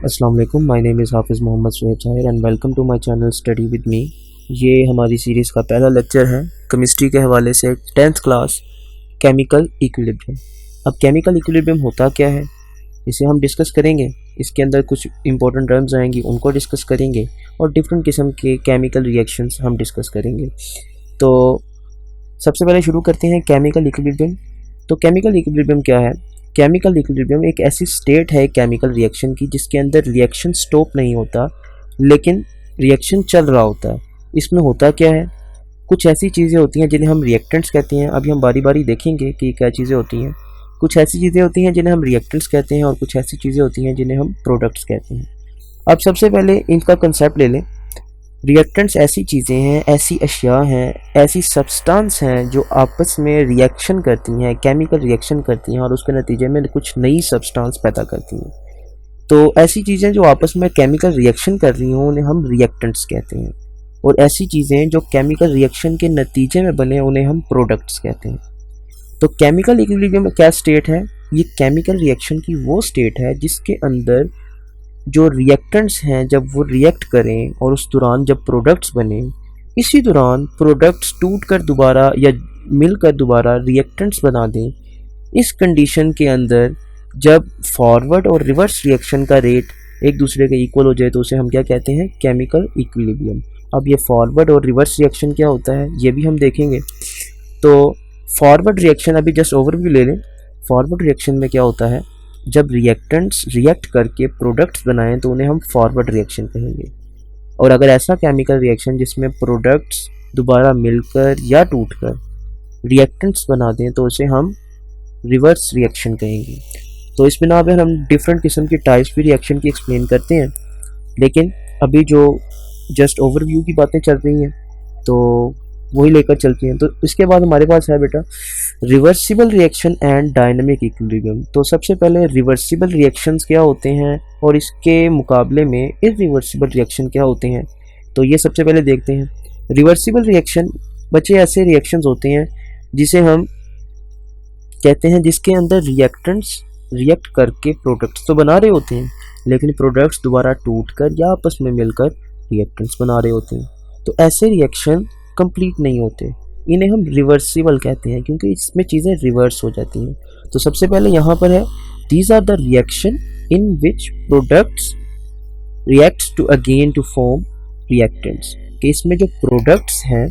अस्सलाम वालेकुम, my name is Hafiz Mohammad Suhaib Tahir and welcome to my channel study with me. ये हमारी सीरीज़ का पहला लेक्चर है केमिस्ट्री के हवाले से 10th क्लास केमिकल इक्विलिब्रियम। अब केमिकल इक्विलिब्रियम होता क्या है, इसे हम डिस्कस करेंगे। इसके अंदर कुछ इंपॉर्टेंट टर्म्स आएंगी, उनको डिस्कस करेंगे और डिफरेंट किस्म के केमिकल रिएक्शंस हम डिस्कस करेंगे। तो सबसे पहले शुरू करते हैं केमिकल इक्विलिब्रियम। तो केमिकल इक्विलिब्रियम क्या है? केमिकल इक्विलिब्रियम एक ऐसी स्टेट है केमिकल रिएक्शन की जिसके अंदर रिएक्शन स्टॉप नहीं होता लेकिन रिएक्शन चल रहा होता है। इसमें होता क्या है, कुछ ऐसी चीज़ें होती हैं जिन्हें हम रिएक्टेंट्स कहते हैं। अभी हम बारी बारी देखेंगे कि क्या चीज़ें होती हैं। कुछ ऐसी चीज़ें होती हैं जिन्हें हम रिएक्टेंट्स कहते हैं और कुछ ऐसी चीज़ें होती हैं जिन्हें हम प्रोडक्ट्स कहते हैं। अब सबसे पहले इनका कंसेप्ट ले लें। रिएक्टेंट्स ऐसी चीज़ें हैं, ऐसी अशिया हैं, ऐसी सब्सटेंस हैं जो आपस में रिएक्शन करती हैं, केमिकल रिएक्शन करती हैं और उसके नतीजे में कुछ नई सब्सटेंस पैदा करती हैं। तो ऐसी चीज़ें जो आपस में केमिकल रिएक्शन कर रही हों उन्हें हम रिएक्टेंट्स कहते हैं, और ऐसी चीज़ें जो केमिकल रिएक्शन के नतीजे में बने उन्हें हम प्रोडक्ट्स कहते हैं। तो केमिकल इक्विलिब्रियम क्या स्टेट है? ये केमिकल रिएक्शन की वो स्टेट है जिसके अंदर जो रिएक्टेंट्स हैं जब वो रिएक्ट करें और उस दौरान जब प्रोडक्ट्स बने, इसी दौरान प्रोडक्ट्स टूट कर दोबारा या मिलकर दोबारा रिएक्टेंट्स बना दें। इस कंडीशन के अंदर जब फॉरवर्ड और रिवर्स रिएक्शन का रेट एक दूसरे के इक्वल हो जाए तो उसे हम क्या कहते हैं? Chemical equilibrium. अब ये फॉरवर्ड और रिवर्स रिएक्शन क्या होता है ये भी हम देखेंगे। तो फॉरवर्ड रिएक्शन अभी जस्ट ओवरव्यू ले लें। फॉरवर्ड रिएक्शन में क्या होता है, जब रिएक्टेंट्स रिएक्ट करके प्रोडक्ट्स बनाएं तो उन्हें हम फॉरवर्ड रिएक्शन कहेंगे। और अगर ऐसा केमिकल रिएक्शन जिसमें प्रोडक्ट्स दोबारा मिलकर या टूटकर रिएक्टेंट्स बना दें तो उसे हम रिवर्स रिएक्शन कहेंगे। तो इस बिना पर हम डिफरेंट किस्म की टाइप्स भी रिएक्शन की एक्सप्लेन करते हैं, लेकिन अभी जो जस्ट ओवरव्यू की बातें चल रही हैं तो वही लेकर चलती हैं। तो इसके बाद हमारे पास है बेटा reversible reaction and dynamic equilibrium. तो सबसे पहले रिवर्सिबल रिएक्शंस क्या होते हैं और इसके मुकाबले में इरिवर्सिबल रिएक्शन क्या होते हैं, तो ये सबसे पहले देखते हैं। रिवर्सिबल रिएक्शन बच्चे ऐसे रिएक्शंस होते हैं जिसे हम कहते हैं जिसके अंदर रिएक्टेंट्स रिएक्ट करके प्रोडक्ट्स तो बना रहे होते हैं लेकिन प्रोडक्ट्स दोबारा टूटकर या आपस में मिलकर रिएक्टेंट्स बना रहे होते हैं। तो ऐसे रिएक्शन कंप्लीट नहीं होते, इन्हें हम रिवर्सिबल कहते हैं क्योंकि इसमें चीज़ें रिवर्स हो जाती हैं। तो सबसे पहले यहाँ पर है these are the reaction in which products reacts to again to form reactants. कि इसमें जो प्रोडक्ट्स हैं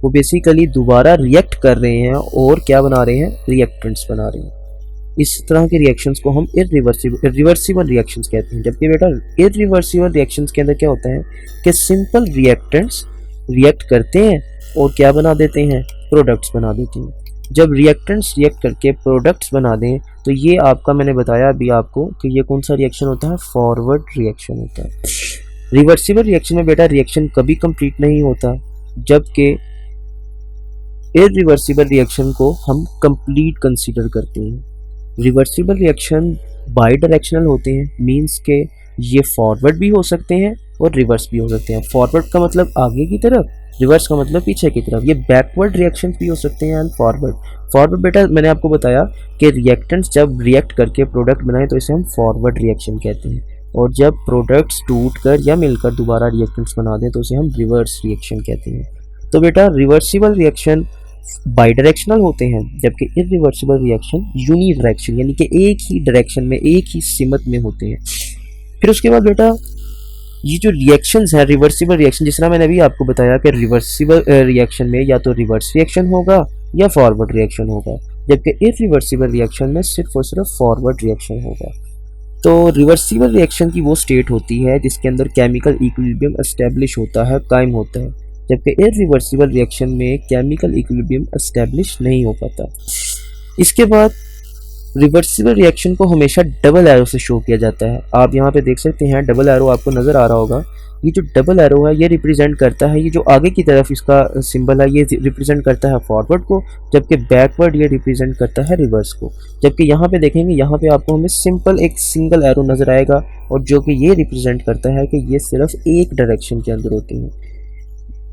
वो बेसिकली दोबारा रिएक्ट कर रहे हैं और क्या बना रहे हैं? रिएक्टेंट्स बना रहे हैं। इस तरह के रिएक्शंस को हम रिवर्सिबल रिएक्शंस कहते हैं। जबकि बेटा इरिवर्सिबल रिएक्शंस के अंदर क्या होता है कि सिंपल रिएक्टेंट्स रिएक्ट करते हैं और क्या बना देते हैं? प्रोडक्ट्स बना देते हैं। जब रिएक्टेंट्स रिएक्ट करके प्रोडक्ट्स बना दें तो ये आपका मैंने बताया अभी आपको कि ये कौन सा रिएक्शन होता है? फॉरवर्ड रिएक्शन होता है। रिवर्सिबल रिएक्शन में बेटा रिएक्शन कभी कंप्लीट नहीं होता, जबकि इरिवर्सिबल रिएक्शन को हम कंप्लीट कंसीडर करते हैं। रिवर्सिबल रिएक्शन बाई डायरेक्शनल होते हैं, मीन्स के ये फॉरवर्ड भी हो सकते हैं और रिवर्स भी हो सकते हैं। फॉरवर्ड का मतलब आगे की तरफ, रिवर्स का मतलब पीछे की तरफ। ये बैकवर्ड रिएक्शंस भी हो सकते हैं एंड फॉरवर्ड बेटा मैंने आपको बताया कि रिएक्टेंट्स जब रिएक्ट करके प्रोडक्ट बनाए तो इसे हम फॉरवर्ड रिएक्शन कहते हैं, और जब प्रोडक्ट्स टूटकर या मिलकर दोबारा रिएक्टेंट्स बना दें तो उसे हम रिवर्स रिएक्शन कहते हैं। तो बेटा रिवर्सिबल रिएक्शन बाई डायरेक्शनल होते हैं जबकि इरिवर्सिबल रिएक्शन यूनी डायरेक्शन यानी कि एक ही डायरेक्शन में एक ही सिमत में होते हैं। फिर उसके बाद बेटा ये जो रिएक्शंस हैं रिवर्सिबल रिएक्शन, जिस तरह मैंने अभी आपको बताया कि रिवर्सिबल रिएक्शन में या तो रिवर्स रिएक्शन होगा या फॉरवर्ड रिएक्शन होगा, जबकि इरिवर्सिबल रिएक्शन में सिर्फ और सिर्फ फॉरवर्ड रिएक्शन होगा। तो रिवर्सिबल रिएक्शन की वो स्टेट होती है जिसके अंदर केमिकल इक्विलिब्रियम एस्टेब्लिश होता है, कायम होता है, जबकि इरिवर्सिबल रिएक्शन में केमिकल इक्विलिब्रियम एस्टेब्लिश नहीं हो पाता। इसके बाद रिवर्सिबल रिएक्शन को हमेशा डबल एरो से शो किया जाता है। आप यहाँ पे देख सकते हैं डबल एरो आपको नज़र आ रहा होगा। ये जो डबल एरो है ये रिप्रेजेंट करता है, ये जो आगे की तरफ इसका सिंबल है ये रिप्रेजेंट करता है फॉरवर्ड को, जबकि बैकवर्ड ये रिप्रेजेंट करता है रिवर्स को। जबकि यहाँ पे देखेंगे यहाँ पे आपको हमें सिंपल एक सिंगल एरो नज़र आएगा और जो कि ये रिप्रेजेंट करता है कि ये सिर्फ एक डायरेक्शन के अंदर होती हैं।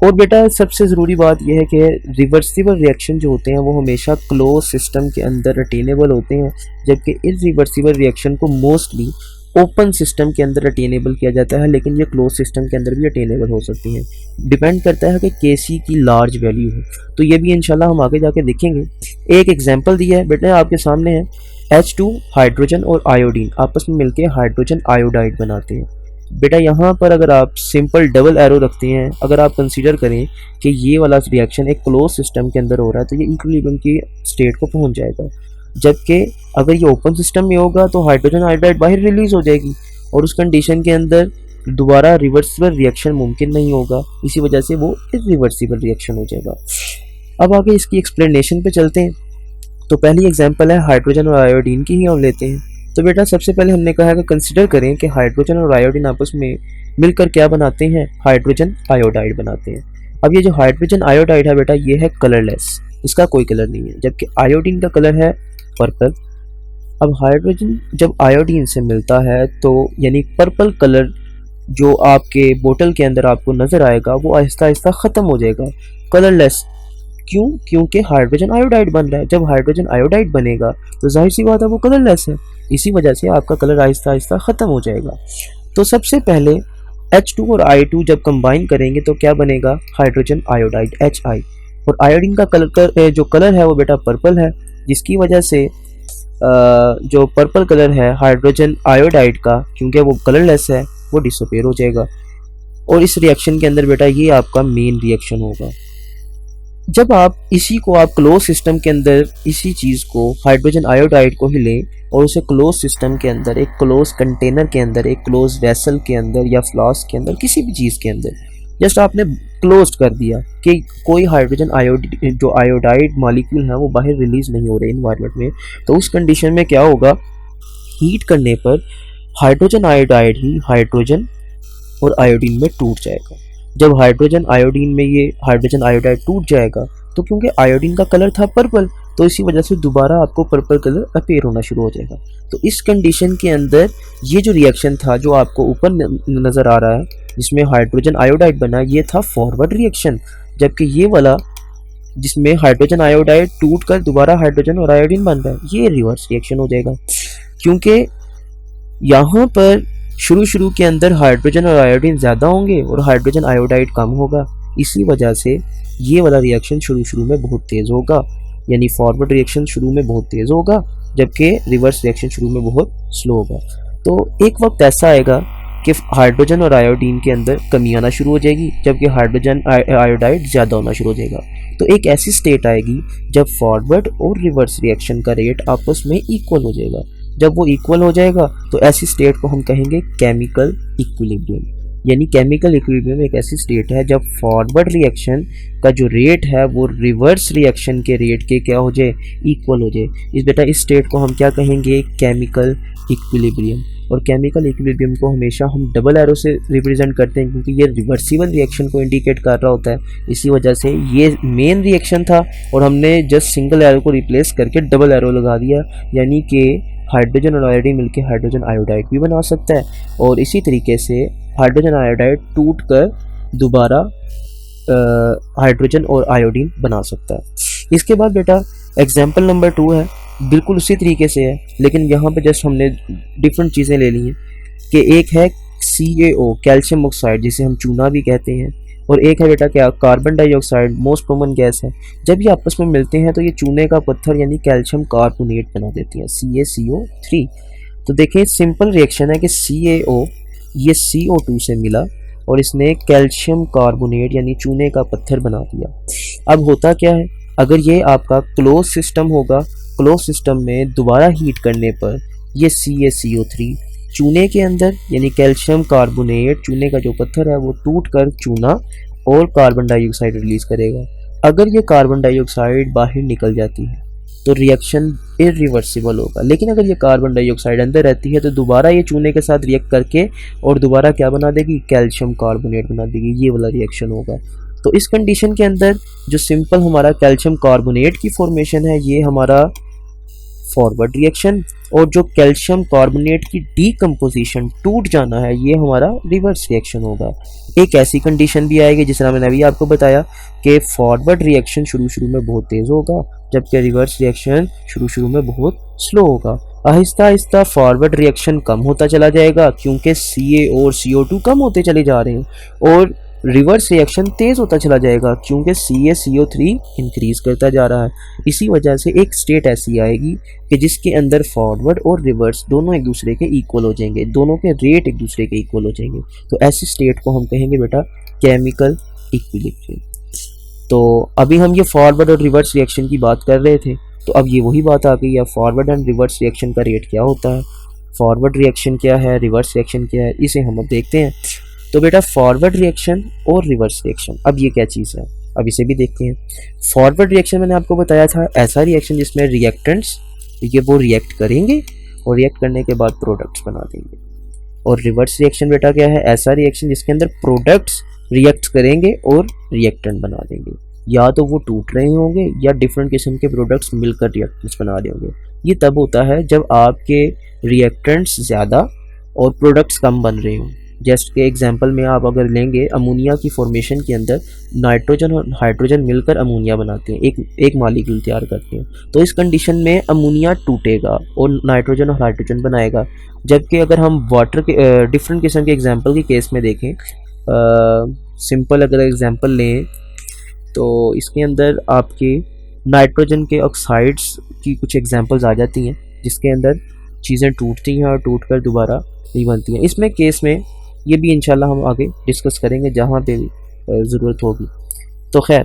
और बेटा सबसे ज़रूरी बात यह है कि रिवर्सिबल रिएक्शन जो होते हैं वो हमेशा क्लोज सिस्टम के अंदर अटेनेबल होते हैं, जबकि इरिवर्सिबल रिएक्शन को मोस्टली ओपन सिस्टम के अंदर अटेनेबल किया जाता है, लेकिन ये क्लोज सिस्टम के अंदर भी अटेनेबल हो सकती हैं। डिपेंड करता है कि Kc की लार्ज वैल्यू हो। तो ये भी इंशाल्लाह हम आगे जाके देखेंगे। एक एग्जांपल दिया है बेटा आपके सामने है, H2 हाइड्रोजन और आयोडीन आपस में मिलकर हाइड्रोजन आयोडाइड बनाते हैं। बेटा यहाँ पर अगर आप सिंपल डबल एरो रखते हैं, अगर आप कंसीडर करें कि ये वाला रिएक्शन एक क्लोज सिस्टम के अंदर हो रहा है, तो ये इक्विलिब्रियम की स्टेट को पहुंच जाएगा। जबकि अगर ये ओपन सिस्टम में होगा तो हाइड्रोजन आयोडाइड बाहर रिलीज हो जाएगी और उस कंडीशन के अंदर दोबारा रिवर्सिबल रिएक्शन मुमकिन नहीं होगा। इसी वजह से वो इरिवर्सिबल रिएक्शन हो जाएगा। अब आगे इसकी एक्सप्लेनेशन पे चलते हैं। तो पहली एग्जांपल है हाइड्रोजन और आयोडीन की ही हम लेते हैं। तो बेटा सबसे पहले हमने कहा कि कंसिडर करें कि हाइड्रोजन और आयोडीन आपस में मिलकर क्या बनाते हैं, हाइड्रोजन आयोडाइड बनाते हैं। अब ये जो हाइड्रोजन आयोडाइड है बेटा ये है कलरलेस, इसका कोई कलर नहीं है, जबकि आयोडीन का कलर है पर्पल। अब हाइड्रोजन जब आयोडीन से मिलता है तो यानी पर्पल कलर जो आपके बोतल के अंदर आपको नज़र आएगा वो आहिस्ता आहिस्ता ख़त्म हो जाएगा, कलरलेस। क्यों? क्योंकि हाइड्रोजन आयोडाइड बन रहा है। जब हाइड्रोजन आयोडाइड बनेगा तो जाहिर सी बात है वो कलरलेस है, इसी वजह से आपका कलर आहिस्ता आहिस्ता ख़त्म हो जाएगा। तो सबसे पहले H2 और I2 जब कंबाइन करेंगे तो क्या बनेगा, हाइड्रोजन आयोडाइड HI। और आयोडीन का कलर जो कलर है वो बेटा पर्पल है, जिसकी वजह से जो पर्पल कलर है हाइड्रोजन आयोडाइड का, क्योंकि वो कलरलेस है, वो डिसअपीयर हो जाएगा। और इस रिएक्शन के अंदर बेटा ये आपका मेन रिएक्शन होगा। जब आप इसी को आप क्लोज सिस्टम के अंदर इसी चीज़ को हाइड्रोजन आयोडाइड को ही लें और उसे क्लोज सिस्टम के अंदर एक क्लोज कंटेनर के अंदर, एक क्लोज वेसल के अंदर या फ्लास्क के अंदर, किसी भी चीज़ के अंदर जस्ट आपने क्लोज कर दिया कि कोई हाइड्रोजन जो आयोडाइड मॉलिक्यूल है वो बाहर रिलीज नहीं हो रहे इन्वायरमेंट में, तो उस कंडीशन में क्या होगा, हीट करने पर हाइड्रोजन आयोडाइड ही हाइड्रोजन और आयोडीन में टूट जाएगा। जब हाइड्रोजन आयोडीन में ये हाइड्रोजन आयोडाइड टूट जाएगा तो क्योंकि आयोडीन का कलर था पर्पल, तो इसी वजह से दोबारा आपको पर्पल कलर अपीयर होना शुरू हो जाएगा। तो इस कंडीशन के अंदर ये जो रिएक्शन था जो आपको ऊपर नज़र आ रहा है जिसमें हाइड्रोजन आयोडाइड बना, ये था फॉरवर्ड रिएक्शन। जबकि ये वाला जिसमें हाइड्रोजन आयोडाइड टूट कर दोबारा हाइड्रोजन और आयोडीन बन रहा है, ये रिवर्स रिएक्शन हो जाएगा। क्योंकि यहाँ पर शुरू के अंदर हाइड्रोजन और आयोडीन ज़्यादा होंगे और हाइड्रोजन आयोडाइड कम होगा, इसी वजह से ये वाला रिएक्शन शुरू में बहुत तेज़ होगा, यानी फॉरवर्ड रिएक्शन शुरू में बहुत तेज़ होगा जबकि रिवर्स रिएक्शन शुरू में बहुत स्लो होगा। तो एक वक्त ऐसा आएगा कि हाइड्रोजन और आयोडीन के अंदर कमी आना शुरू हो जाएगी जबकि हाइड्रोजन आयोडाइड ज़्यादा होना शुरू हो जाएगा। तो एक ऐसी स्टेट आएगी जब फॉरवर्ड और रिवर्स रिएक्शन का रेट आपस में इक्वल हो जाएगा। जब वो इक्वल हो जाएगा तो ऐसी स्टेट को हम कहेंगे केमिकल इक्विलिब्रियम। यानी केमिकल इक्विलिब्रियम एक ऐसी स्टेट है जब फॉरवर्ड रिएक्शन का जो रेट है वो रिवर्स रिएक्शन के रेट के क्या हो जाए, इक्वल हो जाए। इस स्टेट को हम क्या कहेंगे, केमिकल इक्विलिब्रियम। और केमिकल इक्विलिब्रियम को हमेशा हम डबल एरो से रिप्रेजेंट करते हैं क्योंकि ये रिवर्सिबल रिएक्शन को इंडिकेट कर रहा होता है। इसी वजह से ये मेन रिएक्शन था और हमने जस्ट सिंगल एरो को रिप्लेस करके डबल एरो लगा दिया, यानी कि हाइड्रोजन और आयोडीन मिलकर हाइड्रोजन आयोडाइड भी बना सकता है और इसी तरीके से हाइड्रोजन आयोडाइड टूट कर दोबारा हाइड्रोजन और आयोडीन बना सकता है। इसके बाद बेटा एग्जाम्पल नंबर 2 है, बिल्कुल उसी तरीके से है, लेकिन यहाँ पे जस्ट हमने डिफरेंट चीज़ें ले ली हैं कि एक है CaO कैल्शियम ऑक्साइड जिसे हम चूना भी कहते हैं, और एक है बेटा क्या, carbon dioxide, most common gas है। जब ये आपस में मिलते हैं तो ये चूने का पत्थर यानी कैल्शियम कार्बोनेट बना देती हैं, CaCO3। तो देखिए सिंपल रिएक्शन है कि CaO ये CO2 से मिला और इसने कैल्शियम कार्बोनेट यानी चूने का पत्थर बना दिया। अब होता क्या है, अगर ये आपका क्लोज सिस्टम होगा, क्लोज सिस्टम में दोबारा हीट करने पर ये CaCO3 चूने के अंदर यानी कैल्शियम कार्बोनेट चूने का जो पत्थर है वो टूट कर चूना और कार्बन डाइऑक्साइड रिलीज करेगा। अगर ये कार्बन डाइऑक्साइड बाहर निकल जाती है तो रिएक्शन इरिवर्सिबल होगा, लेकिन अगर ये कार्बन डाइऑक्साइड अंदर रहती है तो दोबारा ये चूने के साथ रिएक्ट करके और दोबारा क्या बना देगी, कैल्शियम कार्बोनेट बना देगी। ये वाला रिएक्शन होगा। तो इस कंडीशन के अंदर जो सिंपल हमारा कैल्शियम कार्बोनेट की फॉर्मेशन है ये हमारा फॉरवर्ड रिएक्शन, और जो कैल्शियम कार्बोनेट की डीकम्पोजिशन टूट जाना है ये हमारा रिवर्स रिएक्शन होगा। एक ऐसी कंडीशन भी आएगी जिस तरह मैंने अभी आपको बताया कि फॉरवर्ड रिएक्शन शुरू में बहुत तेज़ होगा जबकि रिवर्स रिएक्शन शुरू में बहुत स्लो होगा। आहिस्ता आहिस्ता फॉरवर्ड रिएक्शन कम होता चला जाएगा क्योंकि Ca और CO2 कम होते चले जा रहे हैं, और रिवर्स रिएक्शन तेज़ होता चला जाएगा क्योंकि CaCO3 इंक्रीज करता जा रहा है। इसी वजह से एक स्टेट ऐसी आएगी कि जिसके अंदर फॉरवर्ड और रिवर्स दोनों एक दूसरे के इक्वल हो जाएंगे, दोनों के रेट एक दूसरे के इक्वल हो जाएंगे। तो ऐसी स्टेट को हम कहेंगे बेटा केमिकल इक्विलिब्रियम। तो अभी हम ये फॉरवर्ड और रिवर्स रिएक्शन की बात कर रहे थे, तो अब ये वही बात आ गई है, फॉरवर्ड एंड रिवर्स रिएक्शन का रेट क्या होता है, फॉरवर्ड रिएक्शन क्या है, रिवर्स रिएक्शन क्या है, इसे हम अब देखते हैं। तो बेटा फॉरवर्ड रिएक्शन और रिवर्स रिएक्शन, अब ये क्या चीज़ है, अब इसे भी देखते हैं। फॉरवर्ड रिएक्शन मैंने आपको बताया था ऐसा रिएक्शन जिसमें रिएक्टेंट्स ये वो रिएक्ट करेंगे और रिएक्ट करने के बाद प्रोडक्ट्स बना देंगे। और रिवर्स रिएक्शन बेटा क्या है, ऐसा रिएक्शन जिसके अंदर प्रोडक्ट्स रिएक्ट करेंगे और रिएक्टेंट बना देंगे, या तो वो टूट रहे होंगे या डिफरेंट किस्म के प्रोडक्ट्स मिलकर रिएक्टेंट्स बना रहे होंगे। ये तब होता है जब आपके रिएक्टेंट्स ज़्यादा और प्रोडक्ट्स कम बन रहे हों। जस्ट के एग्जांपल में आप अगर लेंगे, अमोनिया की फॉर्मेशन के अंदर नाइट्रोजन और हाइड्रोजन मिलकर अमोनिया बनाते हैं, एक मालिक्यूल तैयार करते हैं। तो इस कंडीशन में अमोनिया टूटेगा और नाइट्रोजन और हाइड्रोजन बनाएगा। जबकि अगर हम वाटर के डिफरेंट किस्म के एग्जांपल के केस में देखें, सिंपल अगर एग्जांपल लें तो इसके अंदर आपके नाइट्रोजन के ऑक्साइड्स की कुछ एग्जांपल्स आ जाती हैं जिसके अंदर चीज़ें टूटती हैं और टूटकर दोबारा नहीं बनती हैं। इसमें केस में ये भी इंशाल्लाह हम आगे डिस्कस करेंगे जहाँ पे भी ज़रूरत होगी। तो खैर,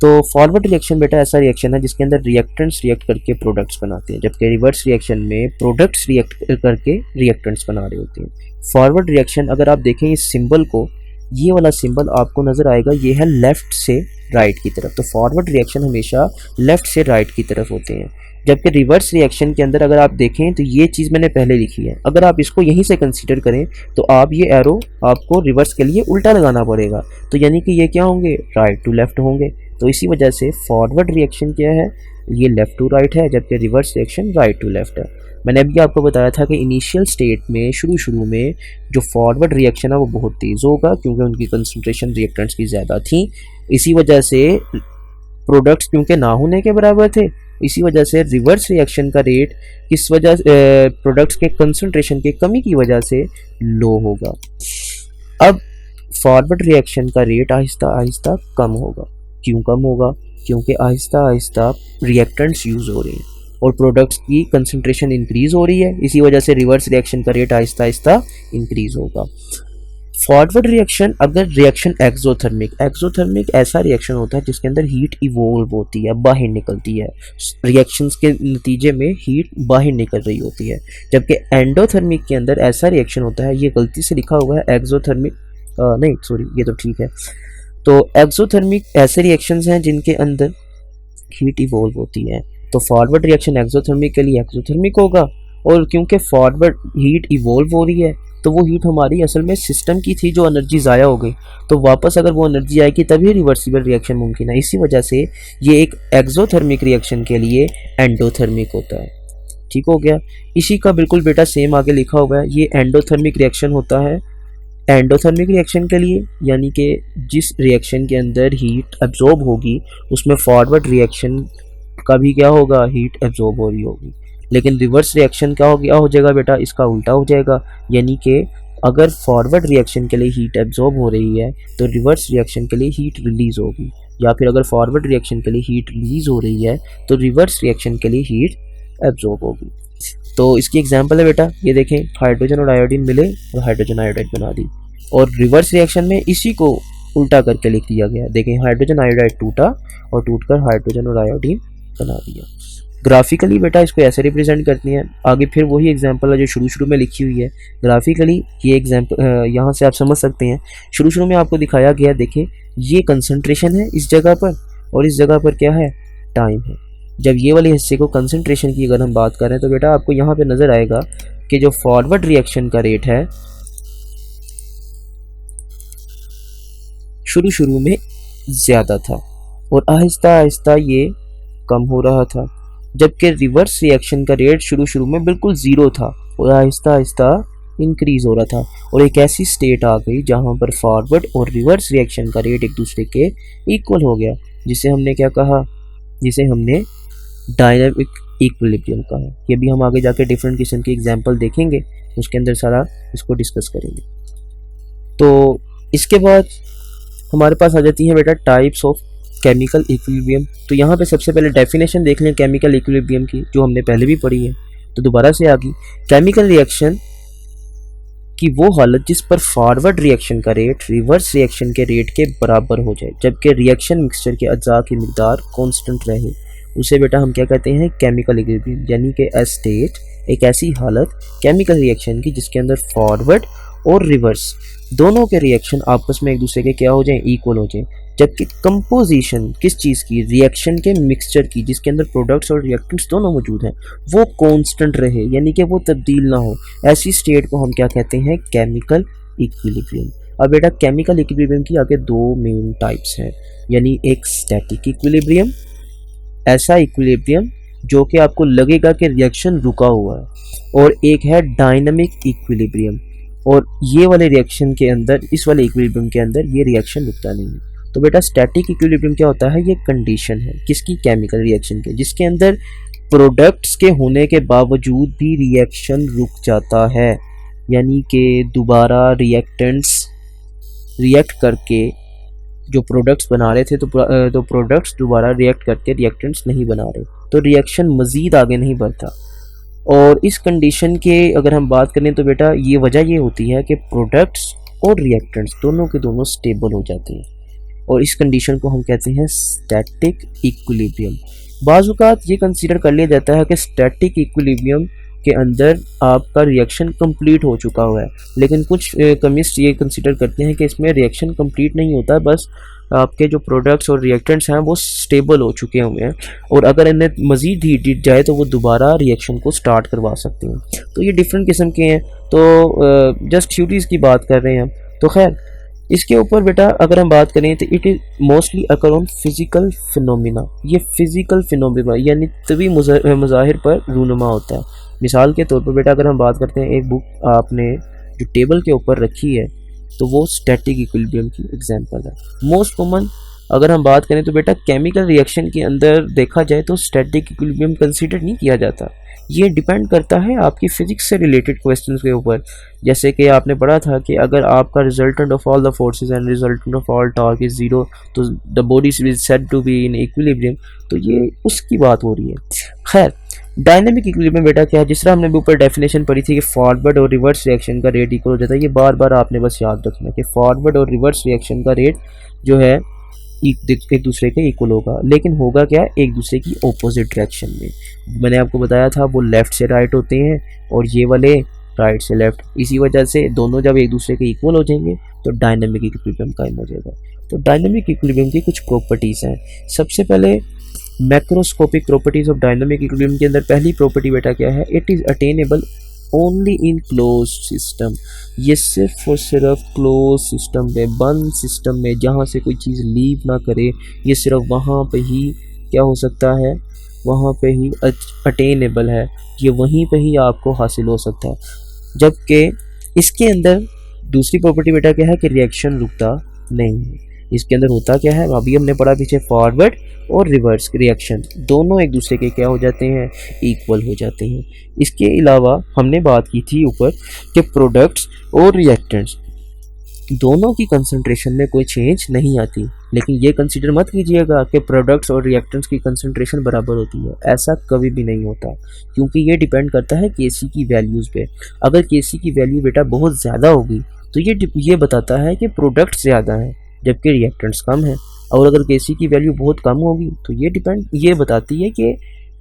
तो फॉरवर्ड रिएक्शन बेटा ऐसा रिएक्शन है जिसके अंदर रिएक्टेंट्स रिएक्ट करके प्रोडक्ट्स बनाते हैं, जबकि रिवर्स रिएक्शन में प्रोडक्ट्स रिएक्ट करके रिएक्टेंट्स बना रहे होते हैं। फॉरवर्ड रिएक्शन अगर आप देखें इस सिंबल को, ये वाला सिंबल आपको नज़र आएगा, ये है लेफ़्ट से राइट की तरफ। तो फॉरवर्ड रिएक्शन हमेशा लेफ़्ट से राइट की तरफ होते हैं, जबकि रिवर्स रिएक्शन के अंदर अगर आप देखें तो ये चीज़ मैंने पहले लिखी है, अगर आप इसको यहीं से कंसीडर करें तो आप ये एरो आपको रिवर्स के लिए उल्टा लगाना पड़ेगा, तो यानी कि ये क्या होंगे, राइट टू लेफ़्ट होंगे। तो इसी वजह से फॉरवर्ड रिएक्शन क्या है, ये लेफ़्ट टू राइट है, जबकि reverse reaction right to left है। मैंने अभी आपको बताया था कि इनिशियल स्टेट में शुरू में जो फॉरवर्ड रिएक्शन है वो बहुत तेज़ होगा क्योंकि उनकी कंसंट्रेशन रिएक्टेंट्स की ज़्यादा थी। इसी वजह से प्रोडक्ट्स क्योंकि ना होने के बराबर थे, इसी वजह से रिवर्स रिएक्शन का रेट किस वजह प्रोडक्ट्स के कंसंट्रेशन की कमी की वजह से लो होगा। अब फॉरवर्ड रिएक्शन का रेट आहिस्ता आहिस्ता कम होगा। क्यों कम होगा, क्योंकि आहिस्ता आहिस्ता रिएक्टेंट्स यूज़ हो रहे हैं और प्रोडक्ट्स की कंसंट्रेशन इंक्रीज़ हो रही है, इसी वजह से रिवर्स रिएक्शन का रेट आहिस्ता आहिस्ता इंक्रीज़ होगा। फॉरवर्ड रिएक्शन अगर रिएक्शन एक्सोथर्मिक ऐसा रिएक्शन होता है जिसके अंदर हीट इवोल्व होती है, बाहर निकलती है, रिएक्शंस के नतीजे में हीट बाहर निकल रही होती है। जबकि एंडोथर्मिक के अंदर ऐसा रिएक्शन होता है, ये गलती से लिखा हुआ है एक्सोथर्मिक, नहीं सॉरी ये तो ठीक है। तो एक्सोथर्मिक ऐसे रिएक्शंस हैं जिनके अंदर हीट इवोल्व होती है। तो फॉरवर्ड रिएक्शन एक्सोथर्मिक के लिए एक्सोथर्मिक होगा, और क्योंकि फॉरवर्ड हीट इवोल्व हो रही है तो वो हीट हमारी असल में सिस्टम की थी जो एनर्जी ज़ाया हो गई, तो वापस अगर वो एनर्जी आएगी तभी रिवर्सिबल रिएक्शन मुमकिन है। इसी वजह से ये एक एक्सोथर्मिक रिएक्शन के लिए एंडोथर्मिक होता है। ठीक हो गया। इसी का बिल्कुल बेटा सेम आगे लिखा हुआ है, ये एंडोथर्मिक रिएक्शन होता है एंडोथर्मिक रिएक्शन के लिए, यानी कि जिस रिएक्शन के अंदर हीट एब्जॉर्ब होगी उसमें फॉरवर्ड रिएक्शन का भी क्या होगा, हीट एब्जॉर्ब हो रही होगी। लेकिन रिवर्स रिएक्शन क्या हो जाएगा बेटा, इसका उल्टा हो जाएगा, यानी कि अगर फॉरवर्ड रिएक्शन के लिए हीट एब्जॉर्ब हो रही है तो रिवर्स रिएक्शन के लिए हीट रिलीज़ होगी, या फिर अगर फॉरवर्ड रिएक्शन के लिए हीट रिलीज़ हो रही है तो रिवर्स रिएक्शन के लिए हीट एब्जॉर्ब होगी। तो इसकी एग्जांपल है बेटा, ये देखें, हाइड्रोजन और आयोडीन मिले और हाइड्रोजन आयोडाइड बना दी, और रिवर्स रिएक्शन में इसी को उल्टा करके लिख दिया गया। देखें, हाइड्रोजन आयोडाइड टूटा और टूटकर हाइड्रोजन और आयोडीन बना दिया। ग्राफिकली बेटा इसको ऐसे रिप्रेजेंट करती हैं। आगे फिर वही एग्जांपल है जो शुरू में लिखी हुई है। ग्राफिकली ये एग्जांपल यहाँ से आप समझ सकते हैं, शुरू में आपको दिखाया गया, देखें ये कंसंट्रेशन है इस जगह पर और इस जगह पर क्या है, टाइम है। जब ये वाले हिस्से को कंसंट्रेशन की अगर हम बात करें तो बेटा आपको यहाँ पे नज़र आएगा कि जो फॉरवर्ड रिएक्शन का रेट है शुरू में ज़्यादा था और आहिस्ता आहिस्ता ये कम हो रहा था, जबकि रिवर्स रिएक्शन का रेट शुरू में बिल्कुल ज़ीरो था और आहिस्ता आहिस्ता इंक्रीज़ हो रहा था। और एक ऐसी स्टेट आ गई जहाँ पर फॉरवर्ड और रिवर्स रिएक्शन का रेट एक दूसरे के इक्वल हो गया, जिसे हमने क्या कहा, जिसे हमने डायनामिक इक्विलिब्रियम का है। ये भी हम आगे जाके डिफरेंट किस्म के एग्जांपल देखेंगे, उसके अंदर सारा इसको डिस्कस करेंगे। तो इसके बाद हमारे पास आ जाती है बेटा टाइप्स ऑफ केमिकल इक्विलिब्रियम। तो यहाँ पे सबसे पहले डेफिनेशन देख लें केमिकल इक्विलिब्रियम की, जो हमने पहले भी पढ़ी है, तो दोबारा से आ गई। केमिकल रिएक्शन कि वो हालत जिस पर फॉरवर्ड रिएक्शन का रेट रिवर्स रिएक्शन के रेट के बराबर हो जाए जबकि रिएक्शन मिक्सचर के अज्जा की मिकदार कांस्टेंट रहे, उसे बेटा हम क्या कहते हैं, केमिकल इक्विलिब्रियम। यानी कि ए स्टेट, एक ऐसी हालत केमिकल रिएक्शन की जिसके अंदर फॉरवर्ड और रिवर्स दोनों के रिएक्शन आपस में एक दूसरे के क्या हो जाएं, इक्वल हो जाएं, जबकि कंपोजिशन किस चीज़ की, रिएक्शन के मिक्सचर की, जिसके अंदर प्रोडक्ट्स और रिएक्टेंट्स दोनों मौजूद हैं, वो कांस्टेंट रहे, यानी कि वो तब्दील ना हो। ऐसी स्टेट को हम क्या कहते हैं, केमिकल इक्विलिब्रियम। अब बेटा केमिकल इक्विलिब्रियम की आगे दो मेन टाइप्स हैं, यानी एक स्टैटिक इक्विलिब्रियम, ऐसा इक्विलिब्रियम जो कि आपको लगेगा कि रिएक्शन रुका हुआ है, और एक है डायनामिक इक्विलिब्रियम, और ये वाले रिएक्शन के अंदर, इस वाले इक्विलिब्रियम के अंदर ये रिएक्शन रुकता नहीं है। तो बेटा स्टैटिक इक्विलिब्रियम क्या होता है, ये कंडीशन है किसकी, केमिकल रिएक्शन के, जिसके अंदर प्रोडक्ट्स के होने के बावजूद भी रिएक्शन रुक जाता है, यानी कि दोबारा रिएक्टेंट्स रिएक्ट करके जो प्रोडक्ट्स बना रहे थे तो प्रोडक्ट्स दोबारा रिएक्ट करके रिएक्टेंट्स नहीं बना रहे, तो रिएक्शन मज़ीद आगे नहीं बढ़ता। और इस कंडीशन के अगर हम बात करें तो बेटा ये वजह ये होती है कि प्रोडक्ट्स और रिएक्टेंट्स दोनों के दोनों स्टेबल हो जाते हैं, और इस कंडीशन को हम कहते हैं स्टैटिक इक्विलिब्रियम। बाज़ औक़ात ये कंसीडर कर लिया जाता है कि स्टैटिक इक्विलिब्रियम के अंदर आपका रिएक्शन कंप्लीट हो चुका हुआ है, लेकिन कुछ केमिस्ट ये कंसीडर करते हैं कि इसमें रिएक्शन कंप्लीट नहीं होता, बस आपके जो प्रोडक्ट्स और रिएक्टेंट्स हैं वो स्टेबल हो चुके हुए हैं, और अगर इन्हें मज़ीद हीट जाए तो वो दोबारा रिएक्शन को स्टार्ट करवा सकते हैं। तो ये डिफरेंट किस्म के हैं, तो जस्ट थ्योरीज़ की बात कर रहे हैं हम। तो खैर इसके ऊपर बेटा अगर हम बात करें तो it is mostly occur on physical phenomena. ये फिज़िकल फिनोमिना यानी तभी मज़ाहिर पर रूनुमा होता है। मिसाल के तौर पर बेटा अगर हम बात करते हैं, एक बुक आपने जो टेबल के ऊपर रखी है तो वो स्टैटिक इक्विलिब्रियम की एग्जांपल है। मोस्ट कॉमन अगर हम बात करें तो बेटा केमिकल रिएक्शन के अंदर देखा जाए तो स्टैटिक इक्विलिब्रियम कंसीडर नहीं किया जाता। ये डिपेंड करता है आपकी फिजिक्स से रिलेटेड क्वेश्चंस के ऊपर। जैसे कि आपने पढ़ा था कि अगर आपका resultant of all the forces and resultant of all torque is 0 तो the body is said to be in equilibrium, तो ये उसकी बात हो रही है। खैर डायनेमिक इक्विलिब्रियम बेटा क्या है, जिस तरह हमने ऊपर डेफिनेशन पढ़ी थी कि फॉरवर्ड और रिवर्स रिएक्शन का रेट इक्वल हो जाता है। ये बार बार आपने बस याद रखना कि फॉरवर्ड और रिवर्स रिएक्शन का रेट जो है एक दूसरे के इक्वल होगा, लेकिन होगा क्या, एक दूसरे की ओपोजिट डायरेक्शन में। मैंने आपको बताया था वो लेफ़्ट से राइट होते हैं और ये वाले राइट से लेफ़्ट। इसी वजह से दोनों जब एक दूसरे के इक्वल हो जाएंगे तो डायनेमिक इक्विलिब्रियम कायम हो जाएगा। तो डायनेमिक इक्विलिब्रियम की कुछ प्रॉपर्टीज़ हैं। सबसे पहले macroscopic properties of dynamic equilibrium के अंदर पहली प्रॉपर्टी बेटा क्या है, it is attainable only in close system. ये सिर्फ और सिर्फ क्लोज सिस्टम में, बंद सिस्टम में, जहाँ से कोई चीज़ लीव ना करे, ये सिर्फ वहाँ पे ही क्या हो सकता है, वहाँ पे ही अटेनेबल है, ये वहीं पे ही आपको हासिल हो सकता है। जबकि इसके अंदर दूसरी प्रॉपर्टी बेटा क्या है कि रिएक्शन रुकता नहीं है। इसके अंदर होता क्या है, अभी हमने पढ़ा पीछे, फॉरवर्ड और रिवर्स रिएक्शन दोनों एक दूसरे के क्या हो जाते हैं, इक्वल हो जाते हैं। इसके अलावा हमने बात की थी ऊपर कि प्रोडक्ट्स और रिएक्टेंट्स दोनों की कंसंट्रेशन में कोई चेंज नहीं आती, लेकिन ये कंसीडर मत कीजिएगा कि प्रोडक्ट्स और रिएक्टेंट्स की कंसंट्रेशन बराबर होती है। ऐसा कभी भी नहीं होता, क्योंकि ये डिपेंड करता है केसी की वैल्यूज़ पे। अगर केसी की वैल्यू बेटा बहुत ज़्यादा होगी तो ये बताता है कि प्रोडक्ट्स ज़्यादा हैं जबकि रिएक्टेंट्स कम है, और अगर केसी की वैल्यू बहुत कम होगी तो ये बताती है कि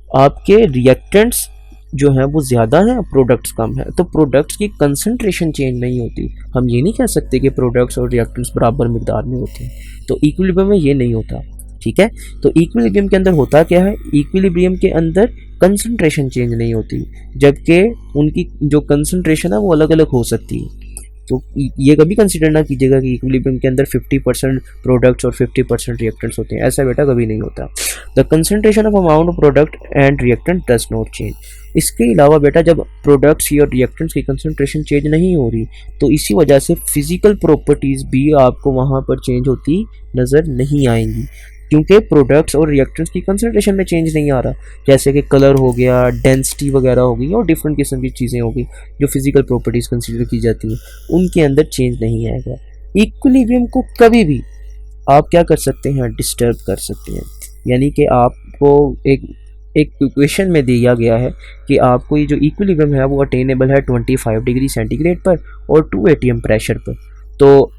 आपके रिएक्टेंट्स जो हैं वो ज़्यादा हैं, प्रोडक्ट्स कम है। तो प्रोडक्ट्स की कंसंट्रेशन चेंज नहीं होती। हम ये नहीं कह सकते कि प्रोडक्ट्स और रिएक्टेंट्स बराबर मिकदार में होते हैं। तो इक्विलिब्रियम में ये नहीं होता, ठीक है। तो इक्विलिब्रियम के अंदर होता क्या है, इक्विलिब्रियम के अंदर कंसंट्रेशन चेंज नहीं होती, जबकि उनकी जो कंसंट्रेशन है वो अलग अलग हो सकती है। तो ये कभी कंसीडर ना कीजिएगा कि इक्विलिब्रियम के अंदर 50% प्रोडक्ट्स और 50% रिएक्टेंट्स होते हैं, ऐसा बेटा कभी नहीं होता। The concentration of amount of product and reactant does not change. इसके अलावा बेटा जब प्रोडक्ट्स और रिएक्टेंट्स की कंसंट्रेशन चेंज नहीं हो रही तो इसी वजह से फिजिकल प्रॉपर्टीज़ भी आपको वहाँ पर चेंज होती नज़र नहीं आएंगी। क्योंकि प्रोडक्ट्स और रिएक्टेंट्स की कंसंट्रेशन में चेंज नहीं आ रहा, जैसे कि कलर हो गया, डेंसिटी वगैरह हो गई और डिफरेंट किस्म की चीज़ें हो गई जो फिजिकल प्रॉपर्टीज़ कंसिडर की जाती हैं, उनके अंदर चेंज नहीं आएगा। इक्विलिब्रियम को कभी भी आप क्या कर सकते हैं, डिस्टर्ब कर सकते हैं। यानी कि आपको एक इक्वेशन में दिया गया है कि आपको ये जो इक्विलिब्रियम है वो अटेनेबल है 25 डिग्री सेंटीग्रेड पर और 2 atm प्रेशर पर। तो